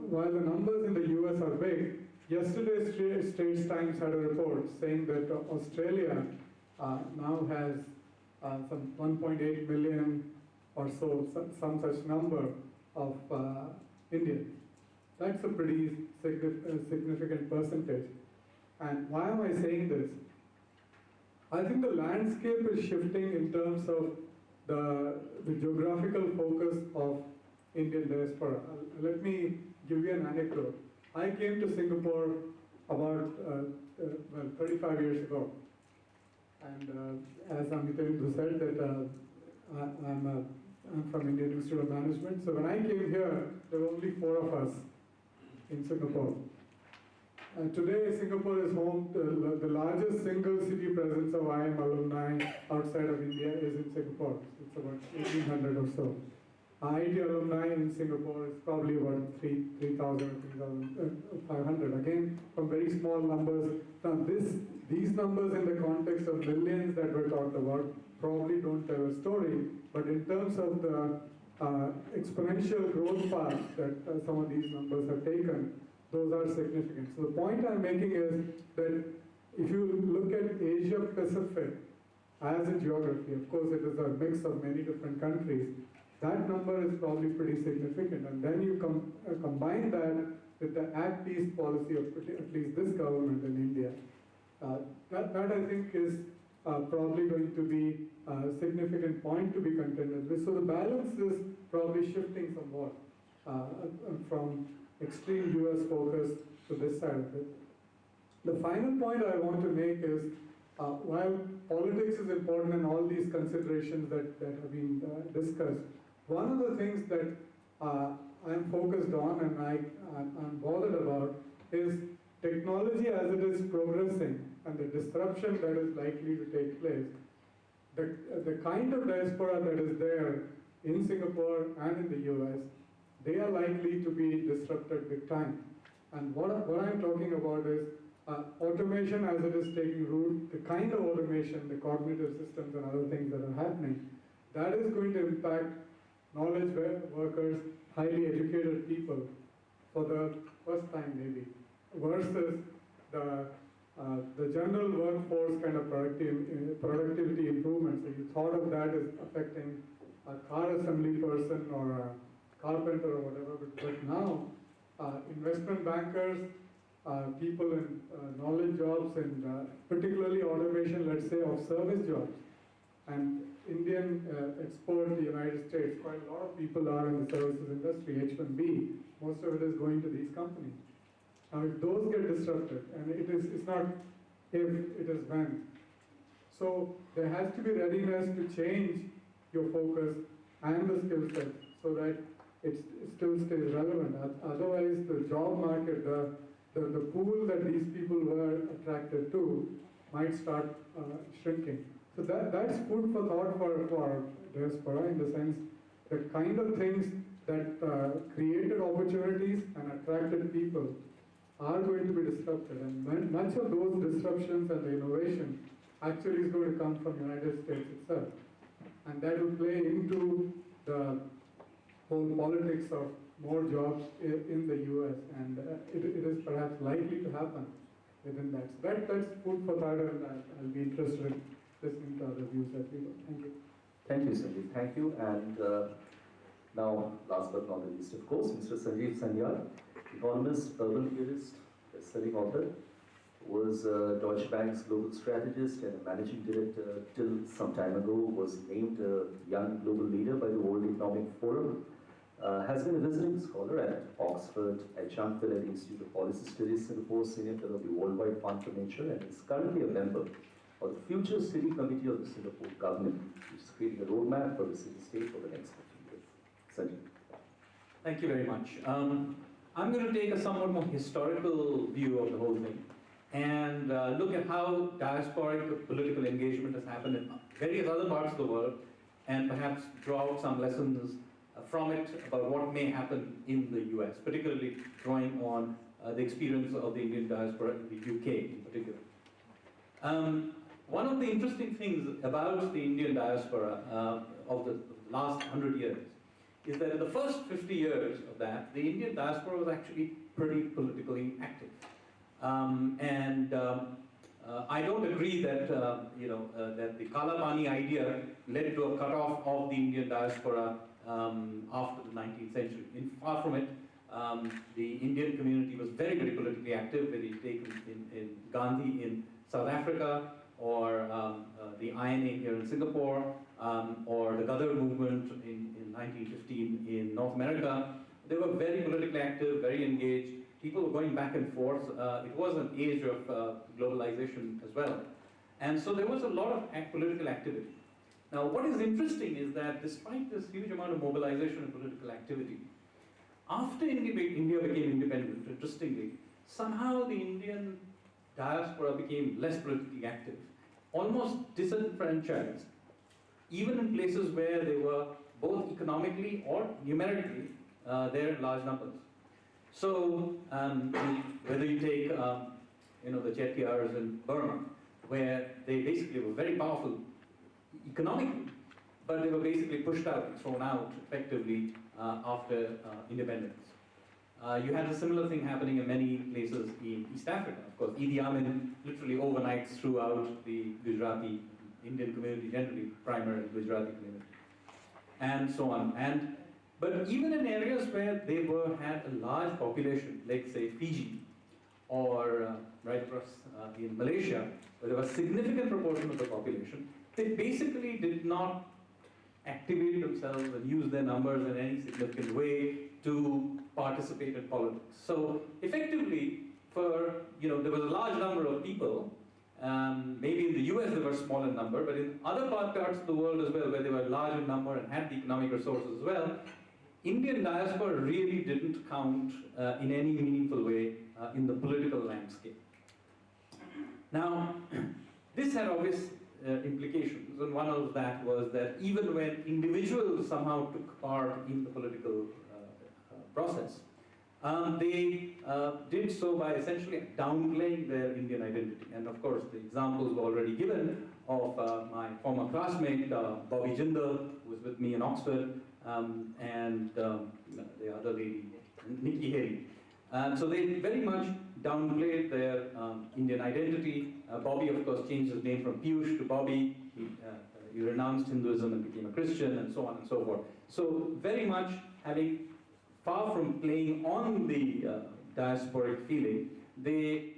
while the numbers in the US are big, yesterday's Straits Times had a report saying that Australia now has some 1.8 million or so, some such number of Indians. That's a pretty significant percentage. And why am I saying this? I think the landscape is shifting in terms of the geographical focus of Indian diaspora. Let me give you an anecdote. I came to Singapore about 35 years ago. And as Amitendu said, that I'm from Indian Institute of Management. So when I came here, there were only 4 of us in Singapore. And today, Singapore is home to the largest single city presence of IIM alumni outside of India is in Singapore. It's about 1,800 or so. IIT alumni in Singapore is probably about 3,000, 3,500. Again, from very small numbers. Now, these numbers in the context of millions that were talked about probably don't tell a story, but in terms of the exponential growth path that some of these numbers have taken, those are significant. So the point I'm making is that if you look at Asia Pacific as a geography, of course it is a mix of many different countries, that number is probably pretty significant. And then you combine that with the Act East policy of at least this government in India. That I think is probably going to be a significant point to be contended with. So the balance is probably shifting somewhat from extreme US focus to this side of it. The final point I want to make is, while politics is important in all these considerations that have been discussed, one of the things that I'm focused on and I'm bothered about is technology as it is progressing and the disruption that is likely to take place. The kind of diaspora that is there in Singapore and in the US, they are likely to be disrupted big time. And what I'm talking about is automation as it is taking root, the kind of automation, the cognitive systems and other things that are happening, that is going to impact knowledge workers, highly educated people for the first time maybe, versus the general workforce kind of productivity improvements. So you thought of that as affecting a car assembly person or a carpenter or whatever, but now investment bankers, people in knowledge jobs and particularly automation, let's say, of service jobs. And Indian export to the United States, quite a lot of people are in the services industry, H-1B, most of it is going to these companies. Now if those get disrupted, and it's not if, it is when. So there has to be readiness to change your focus and the skill set so that it still stays relevant. Otherwise, the job market, the pool that these people were attracted to might start shrinking. So that's food for thought for diaspora, in the sense the kind of things that created opportunities and attracted people are going to be disrupted. And much of those disruptions and the innovation actually is going to come from the United States itself. And that will play into the whole politics of more jobs in the US, and it is perhaps likely to happen within that. So that's food for thought, and I'll be interested in listening to other views as we go. Thank you. Thank you, Sanjeev. Thank you. And now, last but not the least, of course, Mr. Sanjeev Sanyal, economist, urban theorist, best-selling author, was Deutsche Bank's global strategist and a managing director till some time ago, was named a young global leader by the World Economic Forum, has been a visiting scholar at Oxford, adjunct at the Institute of Policy Studies, Singapore, senior fellow of the Worldwide Fund for Nature, and is currently a member of the Future City Committee of the Singapore government, which is creating a roadmap for the city-state for the next 15 years. Sanjay. Thank you very much. I'm going to take a somewhat more historical view of the whole thing and look at how diasporic political engagement has happened in various other parts of the world, and perhaps draw out some lessons from it about what may happen in the US, particularly drawing on the experience of the Indian diaspora in the UK in particular. One of the interesting things about the Indian diaspora of the last 100 years is that in the first 50 years of that, the Indian diaspora was actually pretty politically active. I don't agree that that the Kala Pani idea led to a cutoff of the Indian diaspora after the 19th century. Far from it. The Indian community was very, very politically active, whether you take in Gandhi in South Africa, or the INA here in Singapore, or the Ghadar movement in 1915 in North America. They were very politically active, very engaged. People were going back and forth. It was an age of globalization as well. And so there was a lot of political activity. Now, what is interesting is that despite this huge amount of mobilization and political activity, after India became independent, interestingly, somehow the Indian diaspora became less politically active, almost disenfranchised, even in places where they were both economically or numerically there in large numbers. So whether you take the Chettiars in Burma, where they basically were very powerful economically, but they were basically pushed out, thrown out effectively after independence. You had a similar thing happening in many places in East Africa. Of course, Idi Amin literally overnight threw out the Gujarati Indian community generally, primarily Gujarati community, and so on. But even in areas where they had a large population, like say Fiji, or right across in Malaysia, where there was a significant proportion of the population, they basically did not activate themselves and use their numbers in any significant way to participate in politics. So effectively, there was a large number of people. Maybe in the US they were a smaller number, but in other parts of the world as well, where they were a larger number and had the economic resources as well, Indian diaspora really didn't count in any meaningful way in the political landscape. Now, this had obvious implications, and one of that was that even when individuals somehow took part in the political process, they did so by essentially downplaying their Indian identity. And of course, the examples were already given of my former classmate, Bobby Jindal, who was with me in Oxford, and the other lady, Nikki Haley. So they very much downplayed their Indian identity. Bobby, of course, changed his name from Piyush to Bobby. He renounced Hinduism and became a Christian, and so on and so forth. So very much having, far from playing on the diasporic feeling, they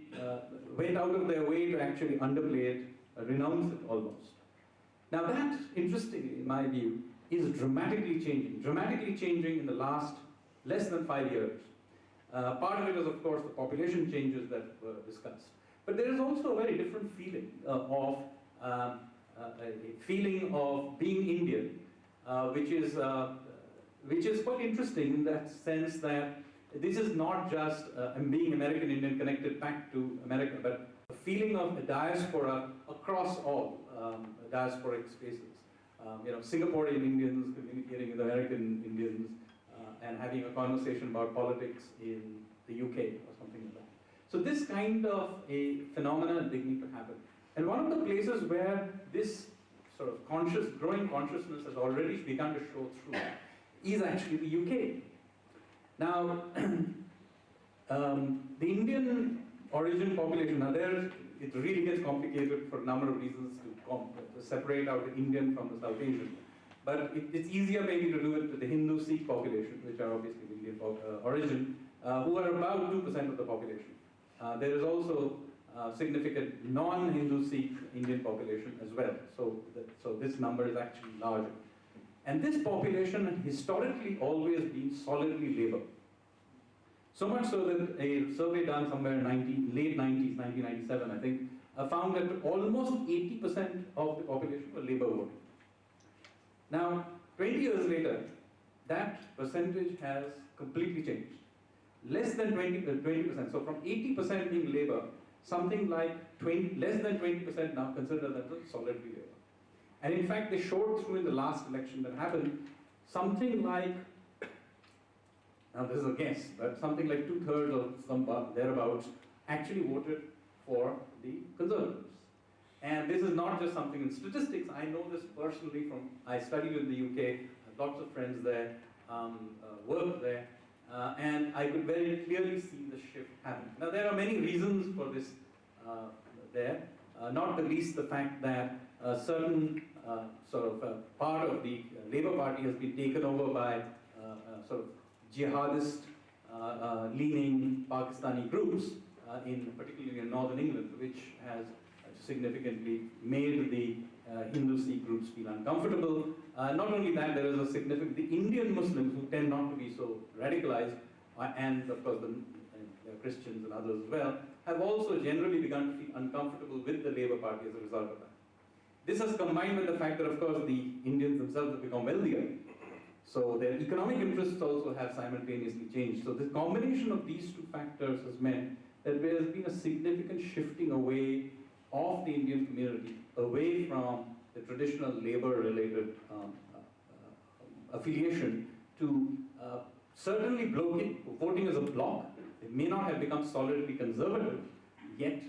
went out of their way to actually underplay it, renounce it almost. Now that, interestingly, in my view, is dramatically changing in the last less than 5 years. Part of it is, of course, the population changes that were discussed. But there is also a very different feeling of a feeling of being Indian, which is quite interesting in that sense that this is not just being American Indian connected back to America, but a feeling of a diaspora across all diasporic spaces. Singaporean Indians communicating with American Indians and having a conversation about politics in the UK or something like that. So this kind of a phenomenon is beginning to happen. And one of the places where this sort of growing consciousness has already begun to show through is actually the UK. Now, the Indian origin population, now there it really gets complicated for a number of reasons to separate out the Indian from the South Asian. But it's easier maybe to do it with the Hindu Sikh population, which are obviously Indian origin, who are about 2% of the population. There is also significant non-Hindu Sikh Indian population as well. So this number is actually larger. And this population had historically always been solidly labor. So much so that a survey done somewhere in late 90s, 1997, I think, found that almost 80% of the population were labor voting. Now, 20 years later, that percentage has completely changed. Less than 20%, so from 80% being labor, something like less than 20% now consider themselves solidly labor. And in fact, they showed through in the last election that happened, something like, now this is a guess, but something like 2/3 or some thereabouts actually voted for the Conservatives. And this is not just something in statistics. I know this personally from, I studied in the UK, lots of friends there, worked there, and I could very clearly see the shift happen. Now there are many reasons for this there, not the least the fact that a certain part of the Labour Party has been taken over by sort of jihadist leaning Pakistani groups, particularly in northern England, which has significantly made the Hindu Sikh groups feel uncomfortable. Not only that, there is a significant, the Indian Muslims who tend not to be so radicalized, and of course the Christians and others as well, have also generally begun to feel uncomfortable with the Labour Party as a result of that. This has combined with the fact that of course the Indians themselves have become wealthier. So their economic interests also have simultaneously changed. So this combination of these two factors has meant that there has been a significant shifting away of the Indian community, away from the traditional labor-related affiliation to certainly voting as a bloc. It may not have become solidly conservative yet,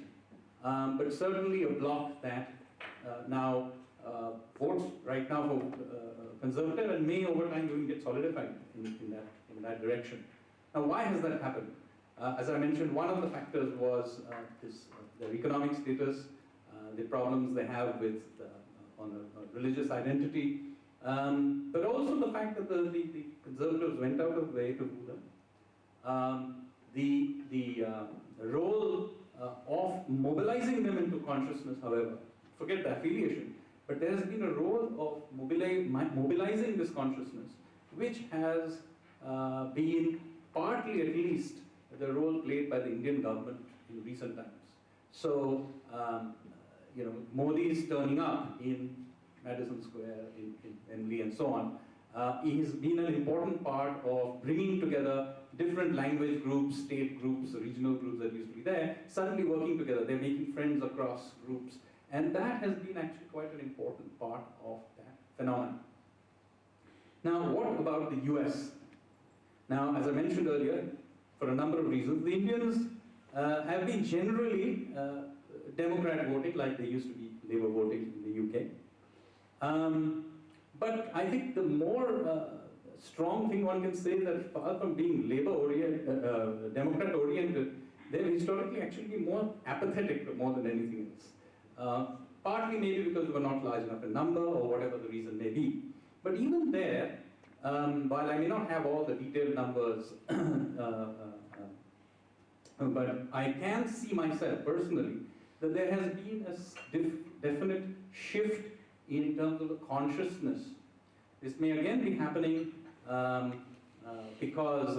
but certainly a bloc that now votes right now for conservative and may over time even get solidified in that direction. Now, why has that happened? As I mentioned, one of the factors was their economic status, the problems they have with on a religious identity, but also the fact that the conservatives went out of the way to do them. The role of mobilizing them into consciousness, however, forget the affiliation, but there has been a role of mobilizing this consciousness, which has been partly at least the role played by the Indian government in recent times. So, Modi is turning up in Madison Square, in Wembley and so on. He has been an important part of bringing together different language groups, state groups, regional groups that used to be there, suddenly working together. They're making friends across groups. And that has been actually quite an important part of that phenomenon. Now, what about the US? Now, as I mentioned earlier, for a number of reasons, the Indians have been generally Democrat voting like they used to be Labour voting in the UK. But I think the more strong thing one can say that far from being Democrat oriented, they've historically actually been more apathetic more than anything else. Partly maybe because we were not large enough in number or whatever the reason may be. But even there, while I may not have all the detailed numbers, but I can see myself personally that there has been a definite shift in terms of the consciousness. This may again be happening because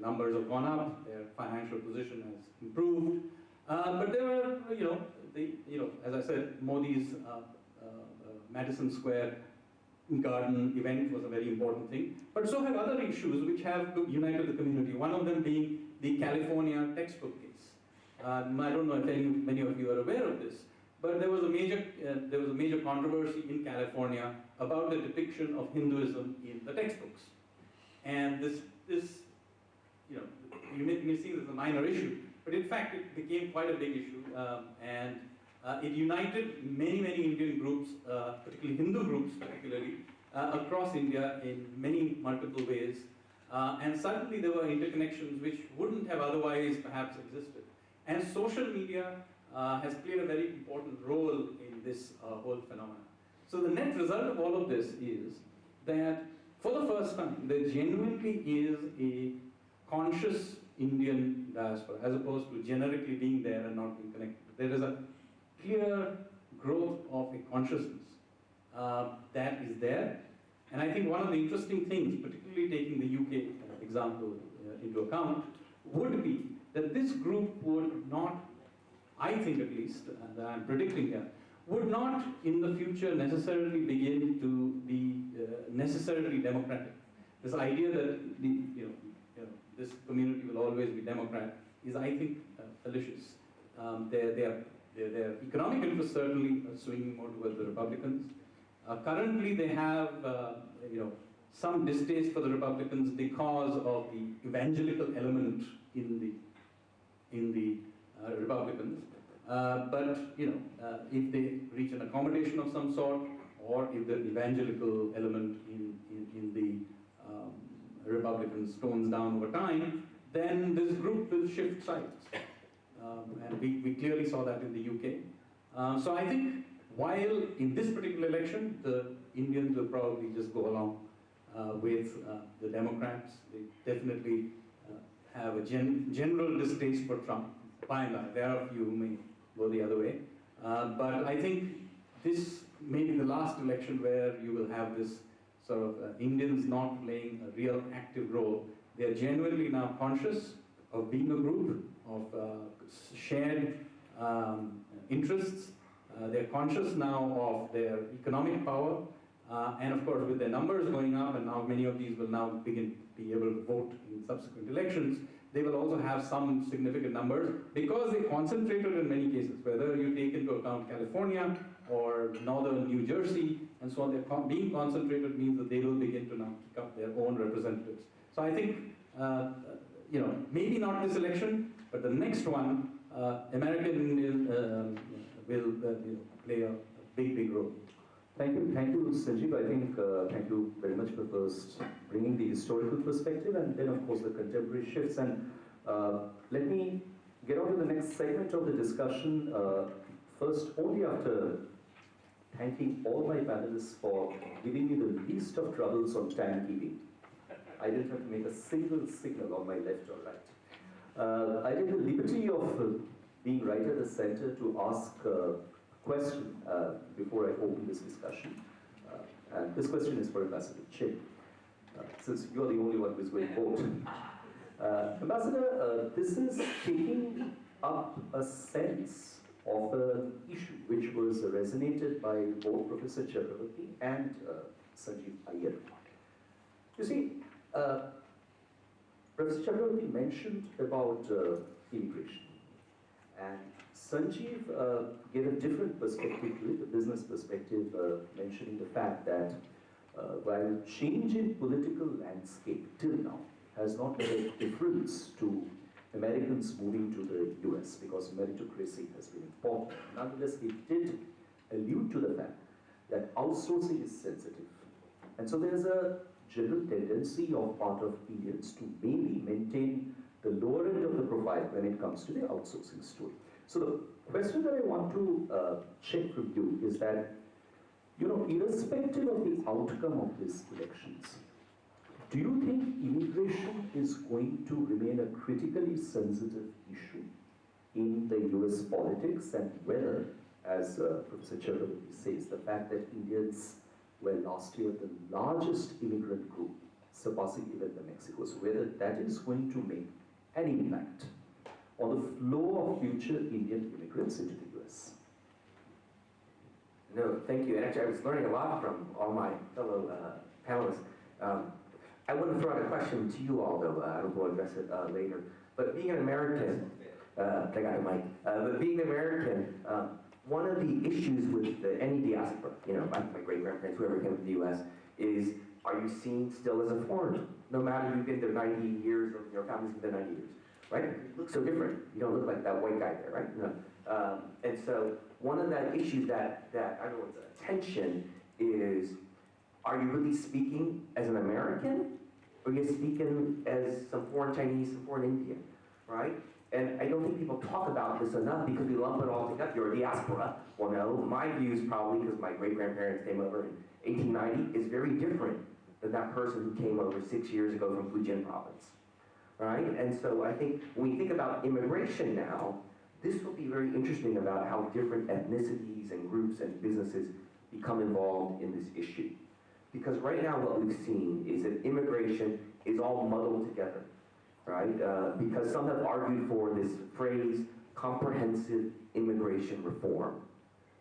numbers have gone up, their financial position has improved, but there are, as I said, Modi's Madison Square Garden event was a very important thing, but so have other issues which have united the community. One of them being the California textbook case. I don't know if many of you are aware of this, but there was a major controversy in California about the depiction of Hinduism in the textbooks, and this you may see this as a minor issue, but in fact it became quite a big issue, and It united many, many Indian groups, particularly Hindu groups across India in many multiple ways. And suddenly there were interconnections which wouldn't have otherwise perhaps existed. And social media has played a very important role in this whole phenomenon. So the net result of all of this is that for the first time, there genuinely is a conscious Indian diaspora, as opposed to generically being there and not being connected. There is a clear growth of a consciousness that is there. And I think one of the interesting things, particularly taking the UK example into account, would be that this group would not, I think at least, and I'm predicting here, would not in the future necessarily begin to be necessarily democratic. This idea that this community will always be Democrat is, I think, fallacious. Their economic interests certainly are swinging more towards the Republicans. Currently, they have some distaste for the Republicans because of the evangelical element in the Republicans. But if they reach an accommodation of some sort, or if the evangelical element in the Republicans tones down over time, then this group will shift sides. And we clearly saw that in the UK. So I think while in this particular election, the Indians will probably just go along with the Democrats. They definitely have a general distaste for Trump. By and large, there are a few who may go the other way. But I think this may be the last election where you will have this sort of Indians not playing a real active role. They are genuinely now conscious of being a group, of shared interests. They're conscious now of their economic power. And of course, with their numbers going up, and now many of these will now be able to vote in subsequent elections, they will also have some significant numbers because they concentrated in many cases, whether you take into account California or northern New Jersey and so on. They're being concentrated means that they will begin to now pick up their own representatives. So I think, maybe not this election, but the next one, American will play a big role. Thank you, Sanjeev. I think thank you very much for first bringing the historical perspective, and then of course the contemporary shifts. And let me get on to the next segment of the discussion. First, only after thanking all my panelists for giving me the least of troubles on timekeeping. I didn't have to make a single signal on my left or right. I take the liberty of being right at the center to ask question before I open this discussion. And this question is for Ambassador Chin, since you're the only one who's going to vote. Ambassador, this is taking up a sense of an issue which was resonated by both Professor Chakravorty and Sanjiv Aiyar. You see, Professor Chakravorty mentioned about immigration, and Sanjeev gave a different perspective to it, a business perspective, mentioning the fact that while change in political landscape till now has not made a difference to Americans moving to the US because meritocracy has been important, nonetheless it did allude to the fact that outsourcing is sensitive. And so there's a general tendency on part of Indians to maybe maintain the lower end of the profile when it comes to the outsourcing story. So the question that I want to check from you is that, irrespective of the outcome of these elections, do you think immigration is going to remain a critically sensitive issue in the US politics, and whether, as Professor Chakravorty says, the fact that Indians were last year the largest immigrant group, surpassing even the Mexicans, whether that is going to make an impact on the flow of future Indian immigrants into the US? No, thank you. And actually, I was learning a lot from all my fellow panelists. I want to throw out a question to you all, though. I will address it later. But being an American, I got a mic. But being an American, one of the issues with any diaspora, my great-grandparents, whoever came to the U.S., is, are you seen still as a foreigner? No matter you've been there 90 years, or your family's been there 90 years, right? You look so different. You don't look like that white guy there, right? No. And so one of the issues that I don't know, it's a tension is, are you really speaking as an American? Or are you speaking as some foreign Chinese, some foreign Indian, right? And I don't think people talk about this enough because we lump it all together. You're a diaspora. Well, no, my views probably, because my great-grandparents came over in 1890, is very different than that person who came over 6 years ago from Fujian province, right? And so I think when we think about immigration now, this will be very interesting about how different ethnicities and groups and businesses become involved in this issue. Because right now what we've seen is that immigration is all muddled together, right? Because some have argued for this phrase, comprehensive immigration reform.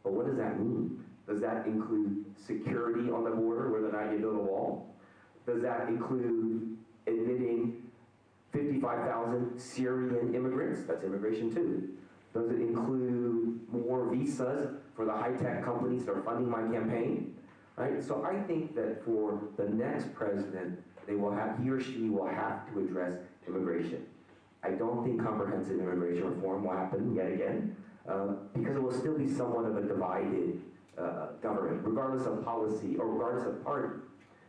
But what does that mean? Does that include security on the border, whether or not you build a wall? Does that include admitting 55,000 Syrian immigrants? That's immigration too. Does it include more visas for the high-tech companies that are funding my campaign? Right? So I think that for the next president, he or she will have to address immigration. I don't think comprehensive immigration reform will happen yet again, because it will still be somewhat of a divided government, regardless of policy or regardless of party.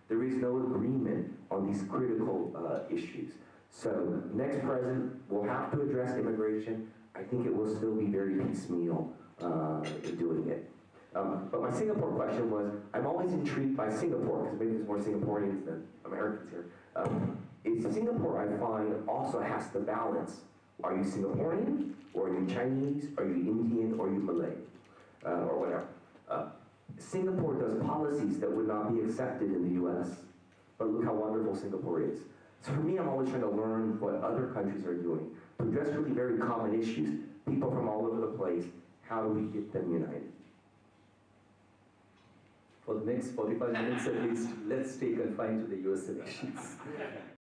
There is no agreement on these critical issues. So next president will have to address immigration. I think it will still be very piecemeal in doing it. But my Singapore question was, I'm always intrigued by Singapore, because maybe there's more Singaporeans than Americans here. In Singapore, I find, also has to balance, are you Singaporean, or are you Chinese, are you Indian, or are you Malay, or whatever. Singapore does policies that would not be accepted in the US, but look how wonderful Singapore is. So for me, I'm always trying to learn what other countries are doing to address really very common issues. People from all over the place, how do we get them united? For the next 45 minutes at least, let's stay confined to the US elections.